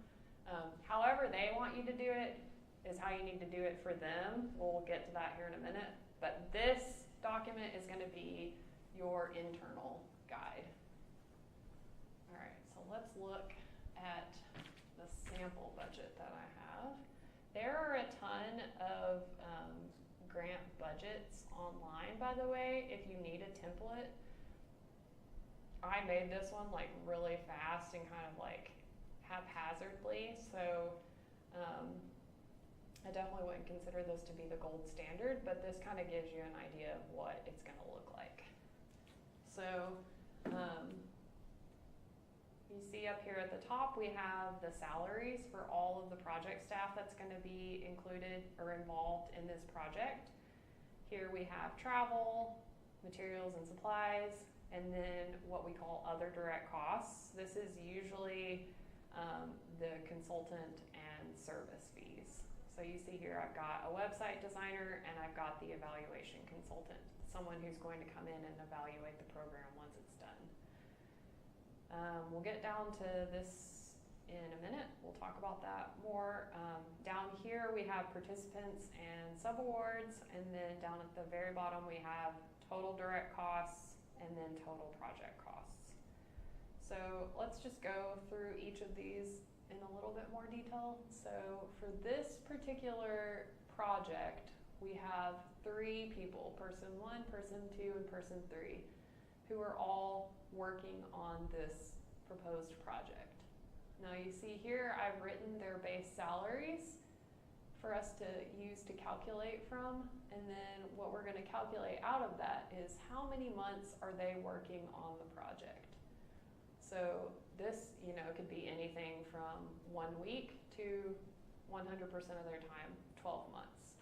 However they want you to do it is how you need to do it for them. We'll get to that here in a minute. But this document is going to be your internal guide. All right, so let's look at the sample budget that I have. There are a ton of grant budgets online, by the way, if you need a template. I made this one like really fast and kind of like haphazardly, so I definitely wouldn't consider this to be the gold standard, but this kind of gives you an idea of what it's going to look like. So you see up here at the top we have the salaries for all of the project staff that's going to be included or involved in this project. Here we have travel, materials and supplies, and then what we call other direct costs. This is usually the consultant and service fees. So you see here I've got a website designer and I've got the evaluation consultant, someone who's going to come in and evaluate the program once it's done. We'll get down to this in a minute. We'll talk about that more. Down here we have participants and subawards, and then down at the very bottom we have total direct costs and then total project costs. So let's just go through each of these in a little bit more detail. So for this particular project, we have 3 people, person 1, person 2, and person 3, who are all working on this proposed project. Now you see here I've written their base salaries for us to use to calculate from, and then what we're going to calculate out of that is how many months are they working on the project. So this, could be anything from 1 week to 100% of their time, 12 months.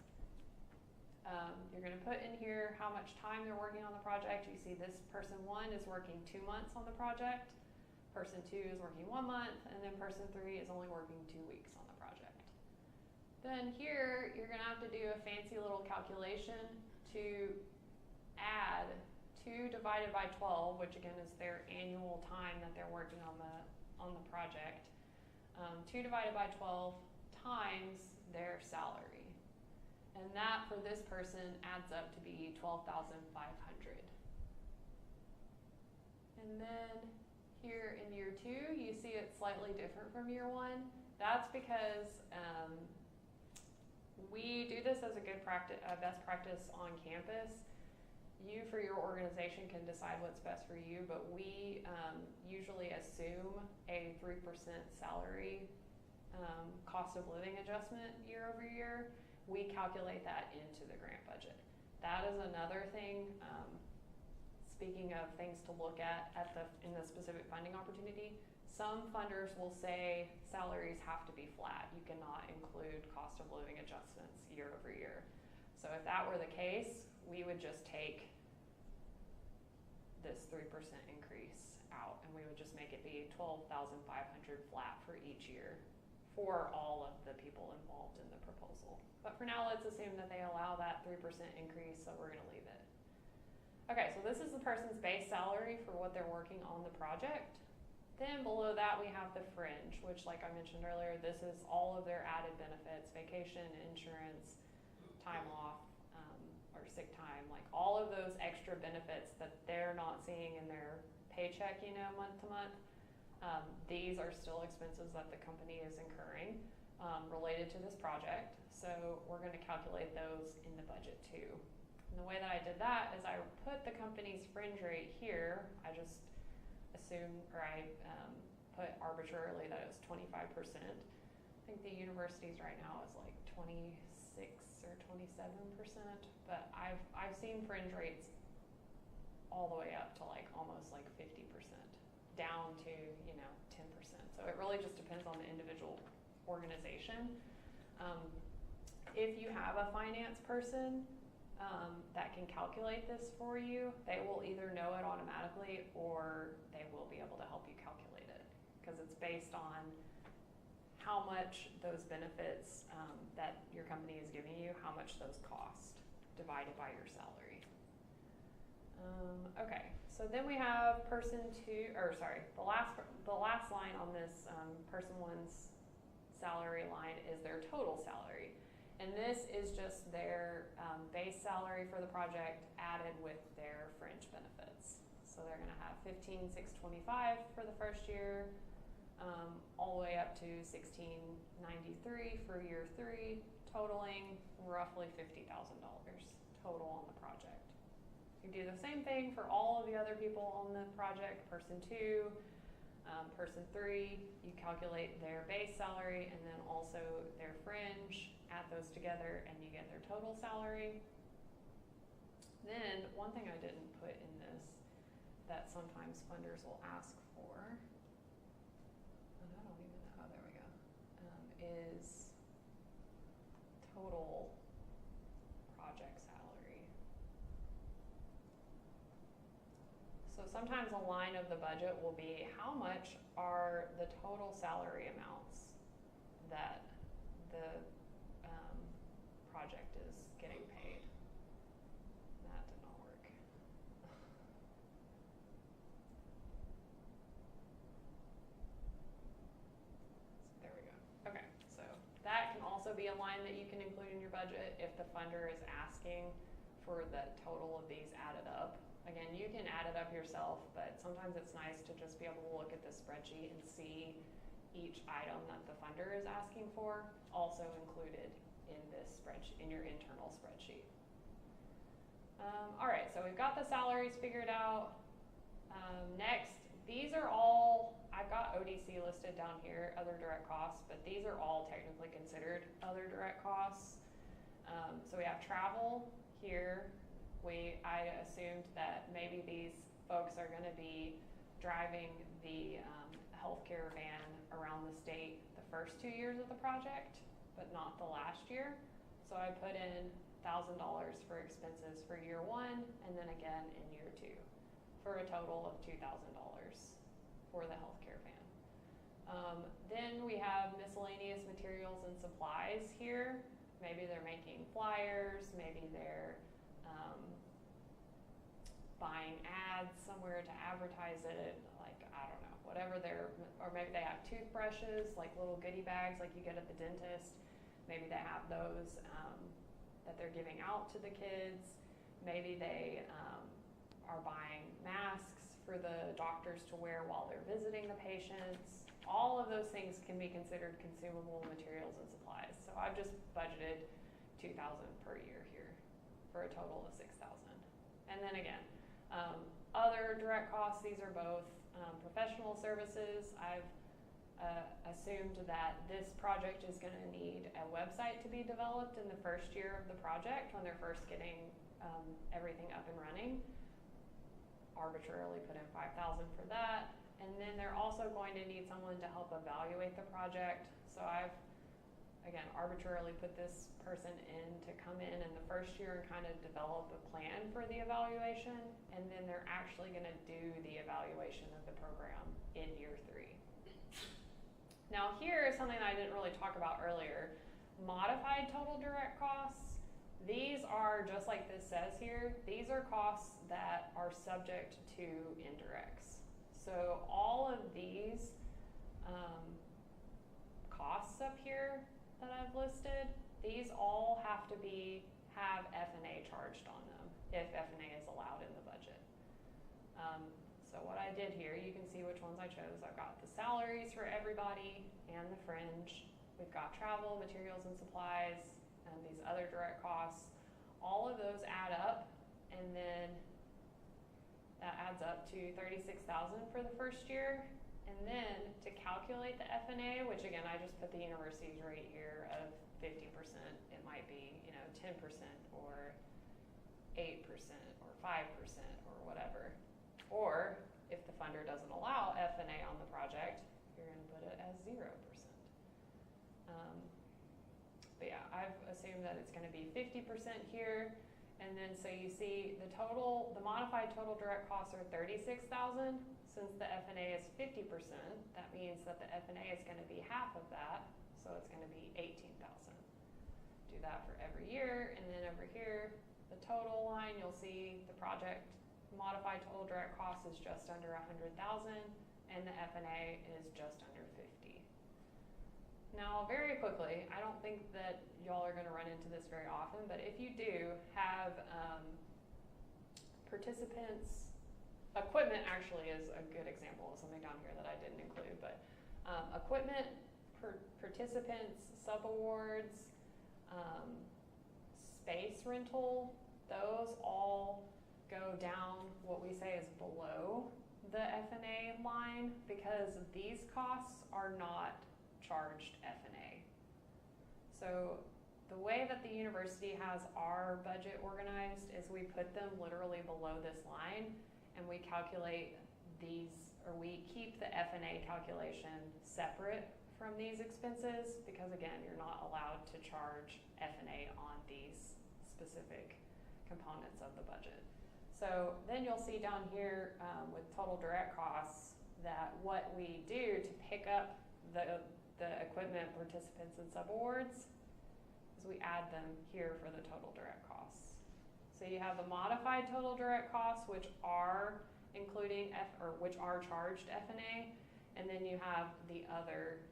You're going to put in here how much time they're working on the project. You see this person 1 is working 2 months on the project, person 2 is working 1 month, and then person 3 is only working 2 weeks on the project. Then here, you're going to have to do a fancy little calculation to add 2 divided by 12, which again is their annual time that they're working on the project. 2 divided by 12 times their salary. And that for this person adds up to be $12,500. And then here in year 2, you see it's slightly different from year 1. That's because we do this as a good practice, best practice on campus. You, for your organization, can decide what's best for you, but we usually assume a 3% salary cost of living adjustment year over year. We calculate that into the grant budget. That is another thing, speaking of things to look at in the specific funding opportunity. Some funders will say salaries have to be flat. You cannot include cost of living adjustments year over year. So if that were the case, we would just take this 3% increase out, and we would just make it be 12,500 flat for each year for all of the people involved in the proposal. But for now, let's assume that they allow that 3% increase, so we're gonna leave it. Okay, so this is the person's base salary for what they're working on the project. Then below that, we have the fringe, which, like I mentioned earlier, this is all of their added benefits: vacation, insurance, time off, or sick time, like all of those extra benefits that they're not seeing in their paycheck, you know, month to month. These are still expenses that the company is incurring related to this project. So we're going to calculate those in the budget too. And the way that I did that is I put the company's fringe rate here. I just assumed, or I put arbitrarily that it was 25%. I think the universities right now is like 26 or 27%, but I've seen fringe rates all the way up to like almost like 50%, down to, you know, 10%. So it really just depends on the individual organization. If you have a finance person that can calculate this for you, they will either know it automatically or they will be able to help you calculate it, because it's based on how much those benefits that your company is giving you, how much those cost divided by your salary. Okay, so then we have person two, or sorry, the last line on this person one's salary line is their total salary. And this is just their base salary for the project added with their fringe benefits. So they're gonna have $15,625 for the first year, all the way up to $16,993 for year 3, totaling roughly $50,000 total on the project. You do the same thing for all of the other people on the project. Person 2, person 3, you calculate their base salary and then also their fringe, add those together, and you get their total salary. Then, one thing I didn't put in this that sometimes funders will ask for, and I don't even know, oh, there we go, is total project salary. So sometimes a line of the budget will be how much are the total salary amounts that the project is getting paid. That did not work. There we go. Okay, so that can also be a line that you can include in your budget if the funder is asking for the total of these added up. Again, you can add it up yourself, but sometimes it's nice to just be able to look at the spreadsheet and see each item that the funder is asking for also included in this spreadsheet, in your internal spreadsheet. All right, so we've got the salaries figured out. Next, these are all, I've got ODC listed down here, other direct costs, but these are all technically considered other direct costs. So we have travel here. I assumed that maybe these folks are going to be driving the healthcare van around the state the first 2 years of the project, but not the last year. So I put in $1,000 for expenses for year 1 and then again in year 2 for a total of $2,000 for the healthcare van. Then we have miscellaneous materials and supplies here. Maybe they're making flyers, maybe they're buying ads somewhere to advertise it, like, I don't know, whatever or maybe they have toothbrushes, like little goodie bags like you get at the dentist. Maybe they have those that they're giving out to the kids. Maybe they are buying masks for the doctors to wear while they're visiting the patients. All of those things can be considered consumable materials and supplies. So I've just budgeted $2,000 per year here for a total of $6,000. And then again, other direct costs, these are both professional services. I've assumed that this project is going to need a website to be developed in the first year of the project when they're first getting everything up and running. Arbitrarily put in $5,000 for that. And then they're also going to need someone to help evaluate the project. So I've again, arbitrarily put this person in to come in the first year and kind of develop a plan for the evaluation, and then they're actually going to do the evaluation of the program in year 3. Now here is something that I didn't really talk about earlier. Modified total direct costs. These are, just like this says here, these are costs that are subject to indirects. So all of these costs up here that I've listed, these all have to have F&A charged on them if F&A is allowed in the budget. So what I did here, you can see which ones I chose. I've got the salaries for everybody and the fringe. We've got travel, materials and supplies, and these other direct costs. All of those add up, and then that adds up to $36,000 for the first year. And then to calculate the F&A, which again, I just put the university's rate here of 50%. It might be, 10% or 8% or 5% or whatever. Or if the funder doesn't allow F&A on the project, you're going to put it as 0%. But yeah, I've assumed that it's going to be 50% here. And then so you see the modified total direct costs are $36,000. Since the F&A is 50%, that means that the F&A is going to be half of that, so it's going to be $18,000. Do that for every year, and then over here, the total line, you'll see the project modified total direct cost is just under $100,000, and the F&A is just under $50,000. Now, very quickly, I don't think that y'all are going to run into this very often, but if you do have participants. Equipment actually is a good example of something down here that I didn't include, but equipment, participants, subawards, space rental, those all go down what we say is below the F&A line because these costs are not charged F&A. So the way that the university has our budget organized is we put them literally below this line, and we calculate these, or we keep the F&A calculation separate from these expenses because again, you're not allowed to charge F&A on these specific components of the budget. So then you'll see down here with total direct costs that what we do to pick up the equipment, participants, and subawards is we add them here for the total direct costs. So you have the modified total direct costs, which are including which are charged F&A, and then you have the other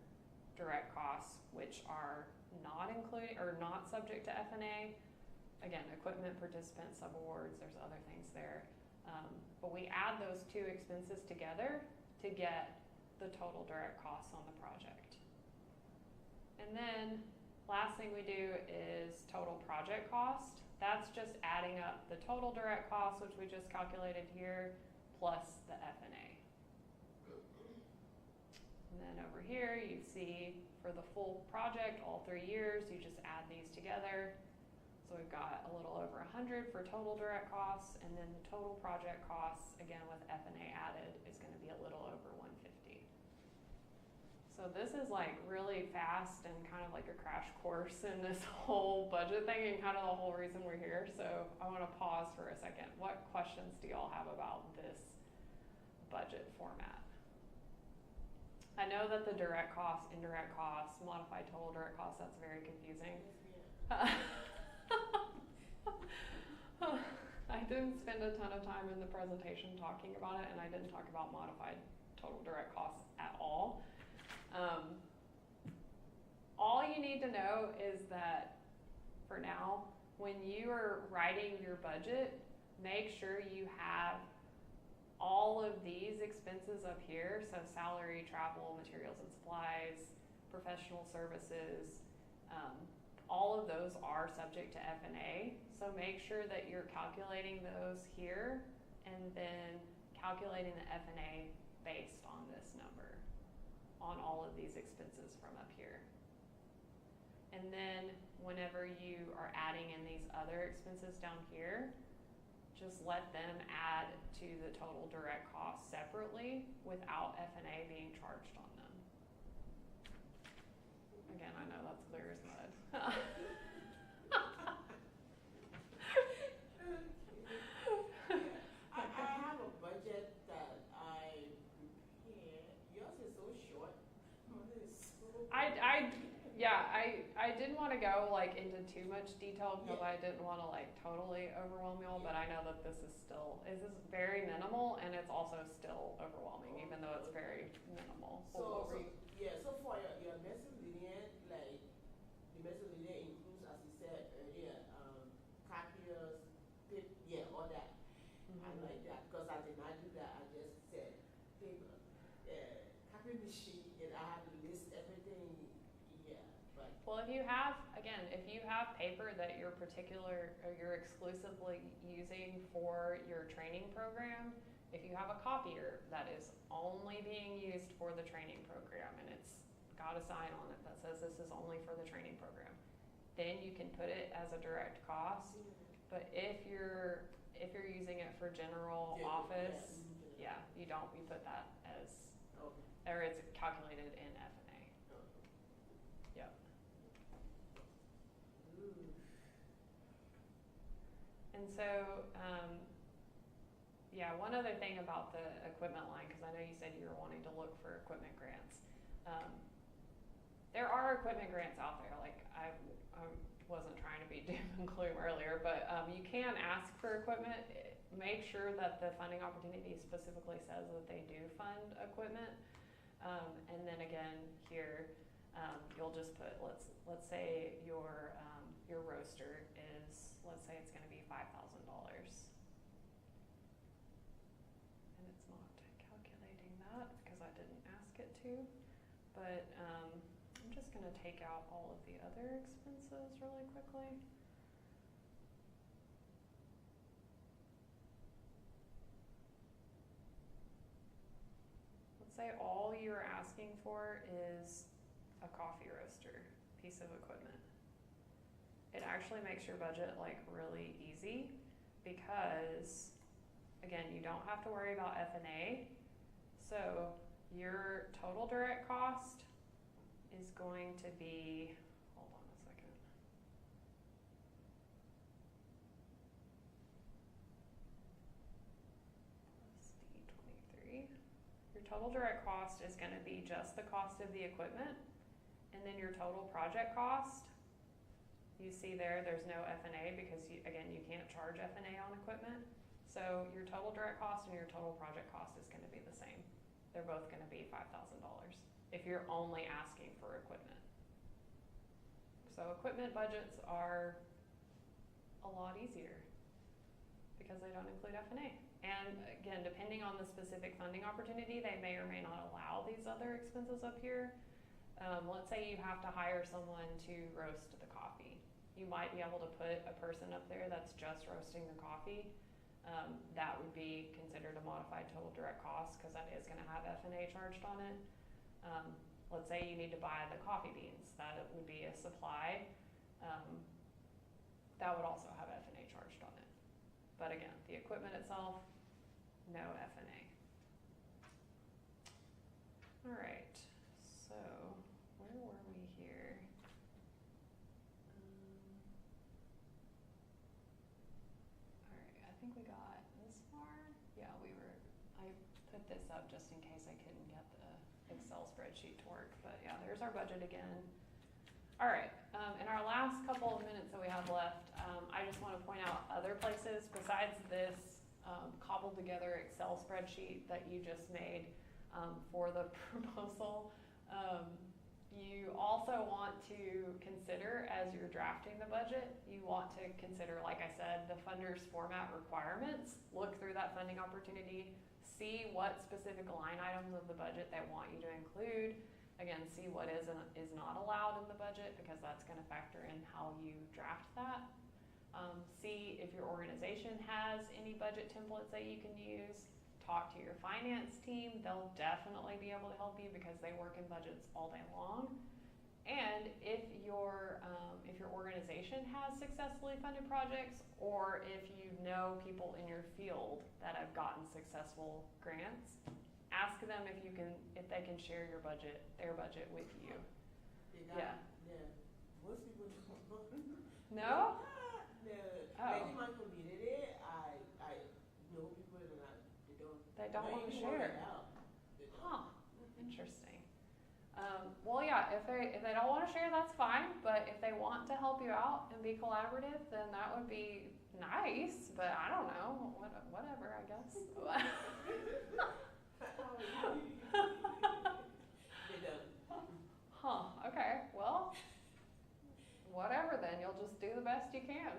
direct costs, which are not included or not subject to F&A. Again, equipment, participants, subawards. There's other things there, but we add those two expenses together to get the total direct costs on the project. And then last thing we do is total project cost. That's just adding up the total direct costs, which we just calculated here, plus the F&A. And then over here, you see for the full project, all 3 years, you just add these together. So we've got a little over 100 for total direct costs, and then the total project costs, again with F&A added, is going to be a little over 150. So this is like really fast and kind of like a crash course in this whole budget thing and kind of the whole reason we're here. So I want to pause for a second. What questions do y'all have about this budget format? I know that the direct costs, indirect costs, modified total direct costs, that's very confusing. I didn't spend a ton of time in the presentation talking about it, and I didn't talk about modified total direct costs at all. All you need to know is that for now, when you are writing your budget, make sure you have all of these expenses up here. So salary, travel, materials and supplies, professional services, all of those are subject to F&A. So make sure that you're calculating those here and then calculating the F&A based on this number, on all of these expenses from up here. And then whenever you are adding in these other expenses down here, just let them add to the total direct cost separately without F&A being charged on them. Again, I know that's clear as mud. I didn't want to go like into too much detail because I didn't want to like totally overwhelm y'all, but I know that this is very minimal and it's also still overwhelming, even though it's very minimal. So for your miscellaneous, like the miscellaneous includes, as you said earlier, copiers, all that. I like that because I did not do that. I just said paper, copy machine, and I have to list everything. Yeah, but Well, if you have paper that you're exclusively using for your training program, if you have a copier that is only being used for the training program and it's got a sign on it that says this is only for the training program, then you can put it as a direct cost. But if you're using it for general office, you don't. You put that as, or it's calculated in F&A. Yep. And so, one other thing about the equipment line, because I know you said you were wanting to look for equipment grants. There are equipment grants out there. Like I wasn't trying to be doom and gloom earlier, but you can ask for equipment. Make sure that the funding opportunity specifically says that they do fund equipment. And then again here, you'll just put, let's say your roaster is, let's say it's going to be $5,000. And it's not calculating that because I didn't ask it to. But I'm just going to take out all of the other expenses really quickly. Let's say all you're asking for is a coffee roaster piece of equipment. It actually makes your budget like really easy because, again, you don't have to worry about F&A. So your total direct cost is going to be, hold on a second. SD23. Your total direct cost is going to be just the cost of the equipment, and then your total project cost. You see there's no F&A because you can't charge F&A on equipment. So your total direct cost and your total project cost is going to be the same. They're both going to be $5,000 if you're only asking for equipment. So equipment budgets are a lot easier because they don't include F&A. And again, depending on the specific funding opportunity, they may or may not allow these other expenses up here. Let's say you have to hire someone to roast the coffee. You might be able to put a person up there that's just roasting the coffee. That would be considered a modified total direct cost because that is going to have F&A charged on it. Let's say you need to buy the coffee beans. That would be a supply. That would also have F&A charged on it. But again, the equipment itself, no F&A. All right, so where were we here? All right, I think we got this far. Yeah, I put this up just in case I couldn't get the Excel spreadsheet to work, but yeah, there's our budget again. All right, in our last couple of minutes that we have left, I just want to point out other places besides this cobbled together Excel spreadsheet that you just made for the proposal. You also want to consider, as you're drafting the budget, you want to consider, like I said, the funder's format requirements. Look through that funding opportunity, see what specific line items of the budget they want you to include. Again, see what is not allowed in the budget because that's going to factor in how you draft that. See if your organization has any budget templates that you can use. Talk to your finance team. They'll definitely be able to help you because they work in budgets all day long. And if your organization has successfully funded projects, or if you know people in your field that have gotten successful grants, ask them if they can share their budget with you. Yeah. Most people don't. No? No. Oh. Like in my community, I know people that They don't want to even share. want to help. Huh. Interesting. Well, yeah, if they don't want to share, that's fine. But if they want to help you out and be collaborative, then that would be nice. But I don't know, whatever, I guess. They don't. Huh, okay, well, whatever then, you'll just do the best you can.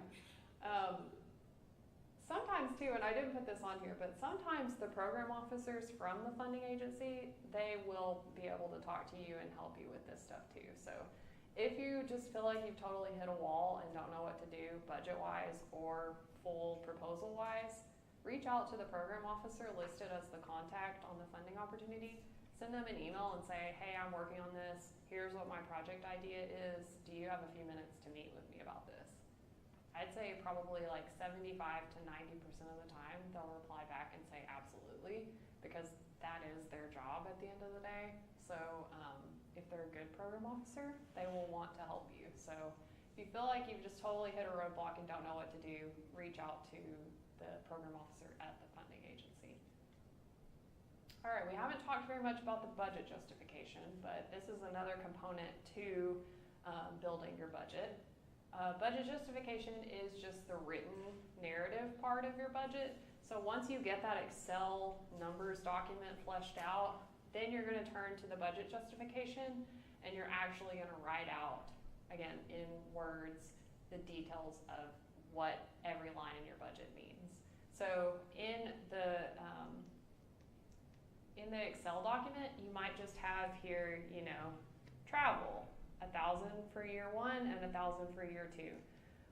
Sometimes too, and I didn't put this on here, but sometimes the program officers from the funding agency, they will be able to talk to you and help you with this stuff too. So if you just feel like you've totally hit a wall and don't know what to do budget-wise or full proposal-wise, reach out to the program officer listed as the contact on the funding opportunity. Send them an email and say, hey, I'm working on this. Here's what my project idea is. Do you have a few minutes to meet with me about this? I'd say probably like 75 to 90% of the time they'll reply back and say absolutely, because that is their job at the end of the day. So if they're a good program officer, they will want to help you. So if you feel like you've just totally hit a roadblock and don't know what to do, reach out to the program officer at the funding agency. All right, we haven't talked very much about the budget justification, but this is another component to building your budget. Budget justification is just the written narrative part of your budget. So once you get that Excel numbers document fleshed out, then you're going to turn to the budget justification and you're actually going to write out, again, in words, the details of what every line in your budget means. So in the Excel document, you might just have here, travel, 1,000 for year 1 and 1,000 for year 2.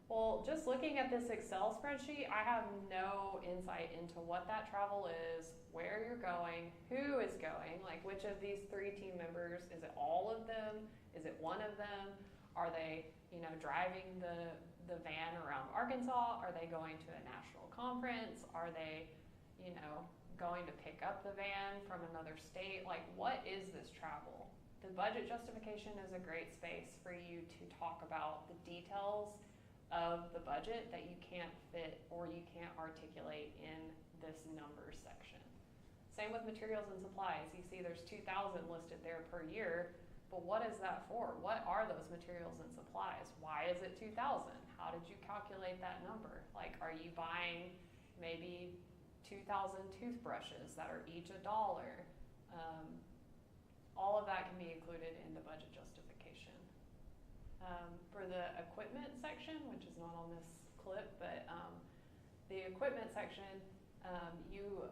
Well, just looking at this Excel spreadsheet, I have no insight into what that travel is, where you're going, who is going, like which of these 3 team members, is it all of them? Is it one of them? Are they, driving the van around Arkansas? Are they going to a national conference? Are they, going to pick up the van from another state? Like, what is this travel? The budget justification is a great space for you to talk about the details of the budget that you can't fit or you can't articulate in this numbers section. Same with materials and supplies. You see there's 2,000 listed there per year, but what is that for? What are those materials and supplies? Why is it 2,000? How did you calculate that number? Like, are you buying maybe 2,000 toothbrushes that are each $1? All of that can be included in the budget justification. For the equipment section, which is not on this clip, but the equipment section, you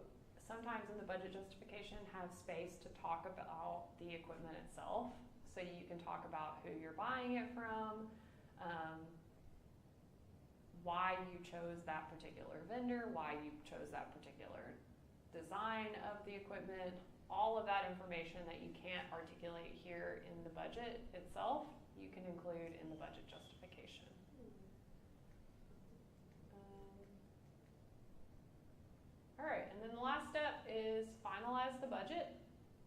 sometimes in the budget justification have space to talk about the equipment itself. So you can talk about who you're buying it from, why you chose that particular vendor, why you chose that particular design of the equipment. All of that information that you can't articulate here in the budget itself, you can include in the budget justification. All right, and then the last step is finalize the budget.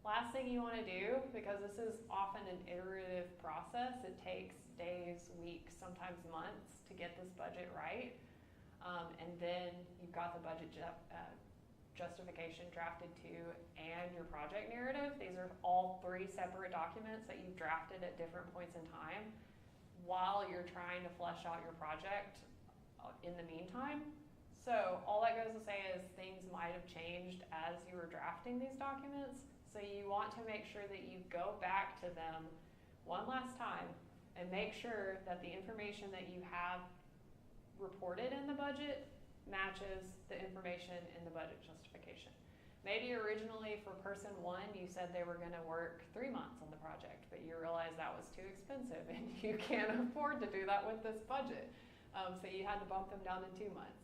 Last thing you want to do, because this is often an iterative process, it takes days, weeks, sometimes months to get this budget right. And then you've got the budget justification drafted too, and your project narrative. These are all 3 separate documents that you've drafted at different points in time while you're trying to flesh out your project in the meantime. So all that goes to say is things might have changed as you were drafting these documents. So you want to make sure that you go back to them one last time and make sure that the information that you have reported in the budget matches the information in the budget justification. Maybe originally for person 1, you said they were going to work 3 months on the project, but you realized that was too expensive and you can't afford to do that with this budget. So you had to bump them down to 2 months.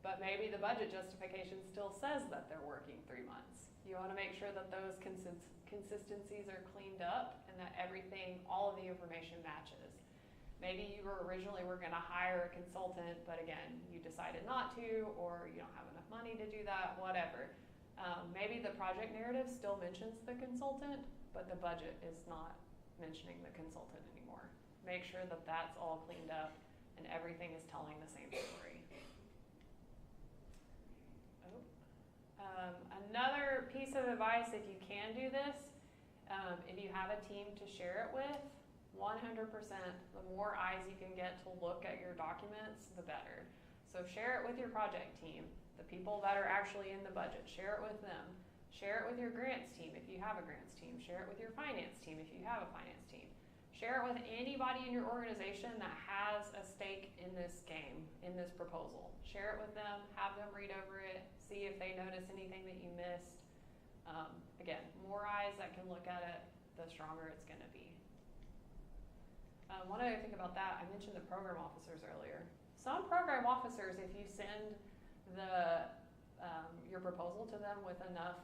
But maybe the budget justification still says that they're working 3 months. You want to make sure that those consistencies are cleaned up and that everything, all of the information matches. Maybe you were originally going to hire a consultant, but again, you decided not to, or you don't have enough money to do that, whatever. Maybe the project narrative still mentions the consultant, but the budget is not mentioning the consultant anymore. Make sure that that's all cleaned up and everything is telling the same story. Another piece of advice, if you can do this, if you have a team to share it with, 100%. The more eyes you can get to look at your documents, the better. So share it with your project team, the people that are actually in the budget. Share it with them. Share it with your grants team if you have a grants team. Share it with your finance team if you have a finance team. Share it with anybody in your organization that has a stake in this game, in this proposal. Share it with them, have them read over it, see if they notice anything that you missed. Again, more eyes that can look at it, the stronger it's going to be. One other thing about that, I mentioned the program officers earlier. Some program officers, if you send your proposal to them with enough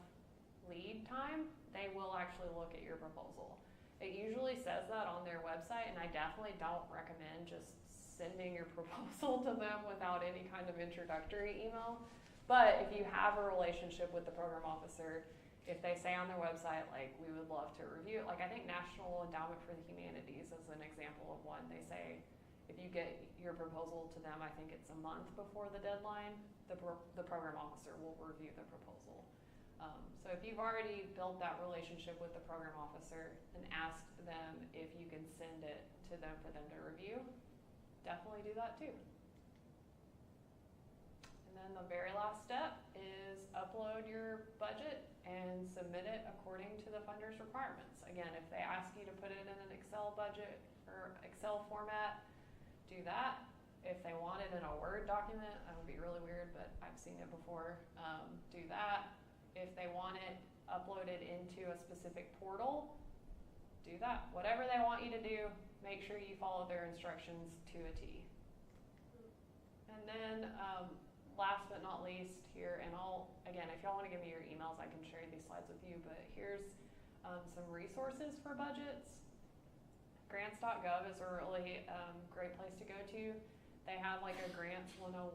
lead time, they will actually look at your proposal. It usually says that on their website, and I definitely don't recommend just sending your proposal to them without any kind of introductory email. But if you have a relationship with the program officer, if they say on their website, like, we would love to review it, like I think National Endowment for the Humanities is an example of one. They say if you get your proposal to them, I think it's a month before the deadline, the program officer will review the proposal. So if you've already built that relationship with the program officer and asked them if you can send it to them for them to review, definitely do that too. And then the very last step is upload your budget and submit it according to the funder's requirements. Again, if they ask you to put it in an Excel budget or Excel format, do that. If they want it in a Word document, that would be really weird, but I've seen it before. Do that. If they want it uploaded into a specific portal, do that. Whatever they want you to do, make sure you follow their instructions to a T. And then last but not least here, and again, if y'all want to give me your emails, I can share these slides with you, but here's some resources for budgets. Grants.gov is a really great place to go to. They have like a Grants 101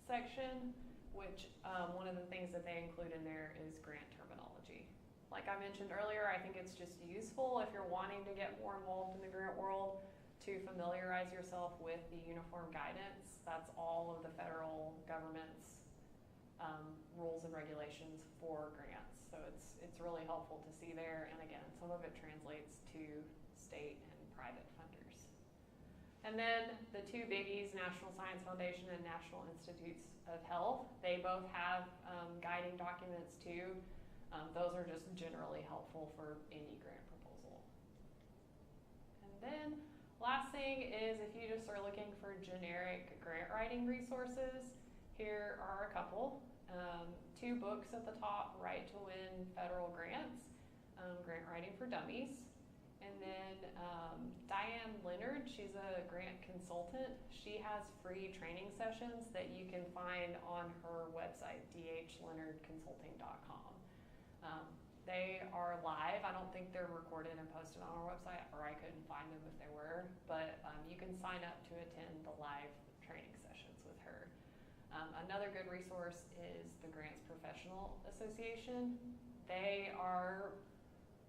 section, which one of the things that they include in there is grant terminology. Like I mentioned earlier, I think it's just useful if you're wanting to get more involved in the grant world to familiarize yourself with the uniform guidance. That's all of the federal government's rules and regulations for grants. So it's really helpful to see there. And again, some of it translates to state and private funders. And then the two biggies, National Science Foundation and National Institutes of Health, they both have guiding documents too. Those are just generally helpful for any grant proposal. And then last thing is if you just are looking for generic grant writing resources, here are a couple. 2 books at the top, Right to Win Federal Grants, Grant Writing for Dummies. And then Diane Leonard, she's a grant consultant. She has free training sessions that you can find on her website, dhleonardconsulting.com. They are live. I don't think they're recorded and posted on our website, or I couldn't find them if they were, but you can sign up to attend the live training sessions with her. Another good resource is the Grants Professional Association. They are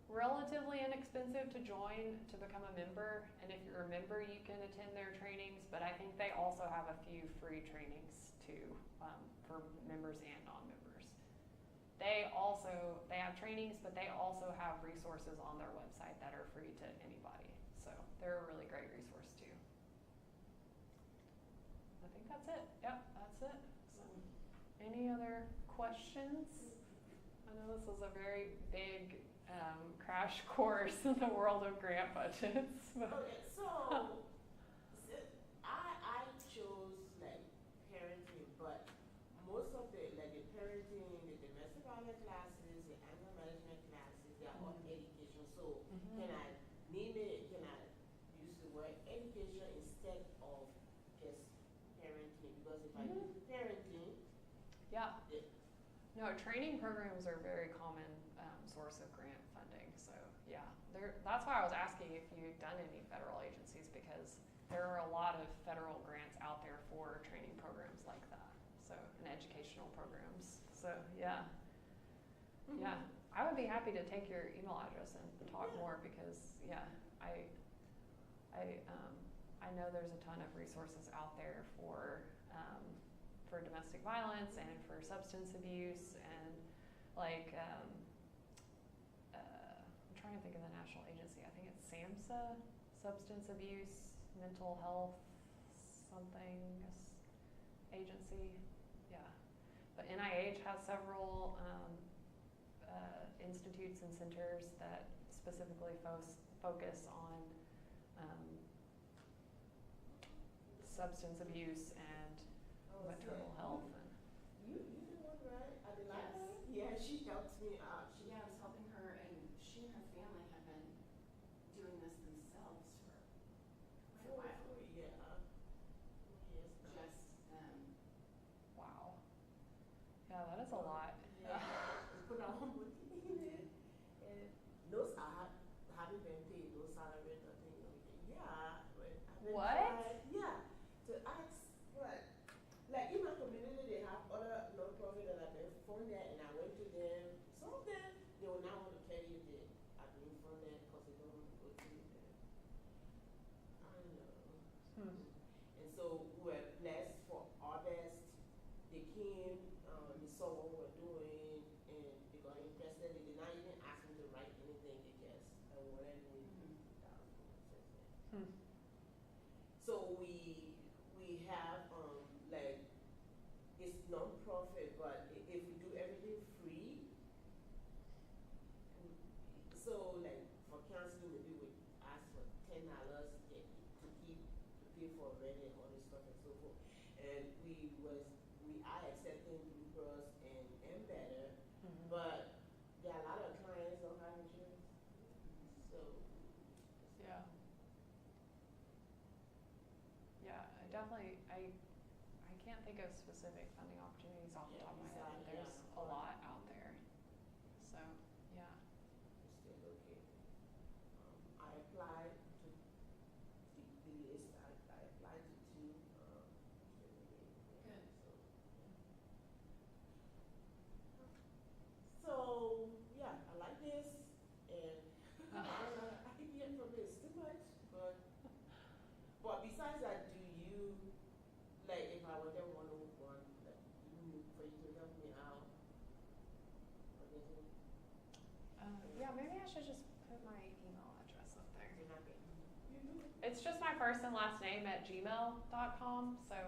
relatively inexpensive to join to become a member, and if you're a member you can attend their trainings, but I think they also have a few free trainings too for members and non-members. They have trainings, but they also have resources on their website that are free to anybody, so they're a really great resource too. I think that's it. Yep, that's it. So any other questions? I know this was a very big crash course in the world of grant budgets. Okay, so I chose like parenting, but most of the parenting, the domestic violence classes, the anger management classes, they are all education. So can I use the word education instead of just parenting? Because if I use parenting, yeah. No, training programs are a very common source of grant funding. So yeah, that's why I was asking if you'd done any federal agencies, because there are a lot of federal grants out there for training programs like that. So, and educational programs. So yeah. Yeah, I would be happy to take your email address and talk more, because yeah, I know there's a ton of resources out there for domestic violence and for substance abuse, and like I'm trying to think of the national agency. I think it's SAMHSA, substance abuse, mental health, something, agency, yeah. But NIH has several institutes and centers that specifically focus on substance abuse and Oh, maternal yeah. health. And You the one, right? At the Yes. library? Yeah, she helped me out. She Yeah, I was helping her, and she and her family have been doing this themselves for quite a while. Yeah. Yes. Just wow, yeah, that is a lot. Yeah. We put our own money in it. And those haven't been paid, those salaries, nothing. Yeah. But I've been What? trying, yeah. To ask, what? Like in my community, they have other non-profit that have been funded, and I went to them. Some of them, they will not want to tell you they are being funded because they don't want to go to them. I don't know. Hmm. And so we were blessed for August. They came, they saw what we were doing, and they got interested. They did not even ask me to write anything. They just awarded me $2,000. Hmm. So we have like it's non-profit, but if we do everything free, so like for counseling, maybe we ask for $10 to pay for rent and all this stuff and so forth. And we are accepting Blue Cross and Better, Mhm. but there are a lot of clients don't have insurance, so Yeah. Yeah, I definitely, I can't think of specific funding opportunities off the Yeah, top of my head, but exactly, there's yeah. a lot out there. So, yeah. it's still okay. I applied to the list. I applied to two. Good. So yeah, I like this, and I don't know. I think the information is too much, but besides that, do you like if I were there one-on-one, like for you to help me out? Or anything? Yeah, maybe I should just put my email address up there. You're not getting. You do. It's just my first and last name at gmail.com, so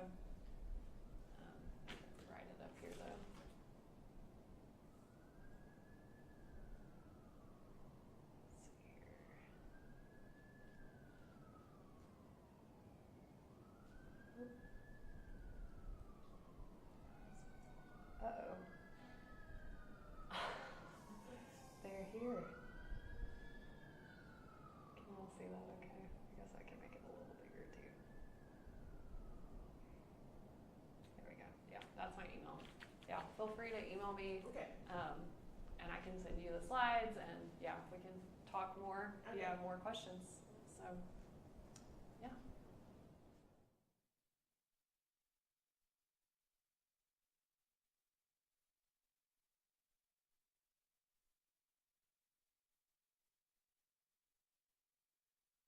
write it up here though. Let's see here. Uh-oh. They're here. Can you all see that okay? I guess I can make it a little bigger too. There we go. Yeah, that's my email. Yeah, feel free to email me, Okay. and I can send you the slides, and yeah, we can talk more if you Okay. have more questions. So.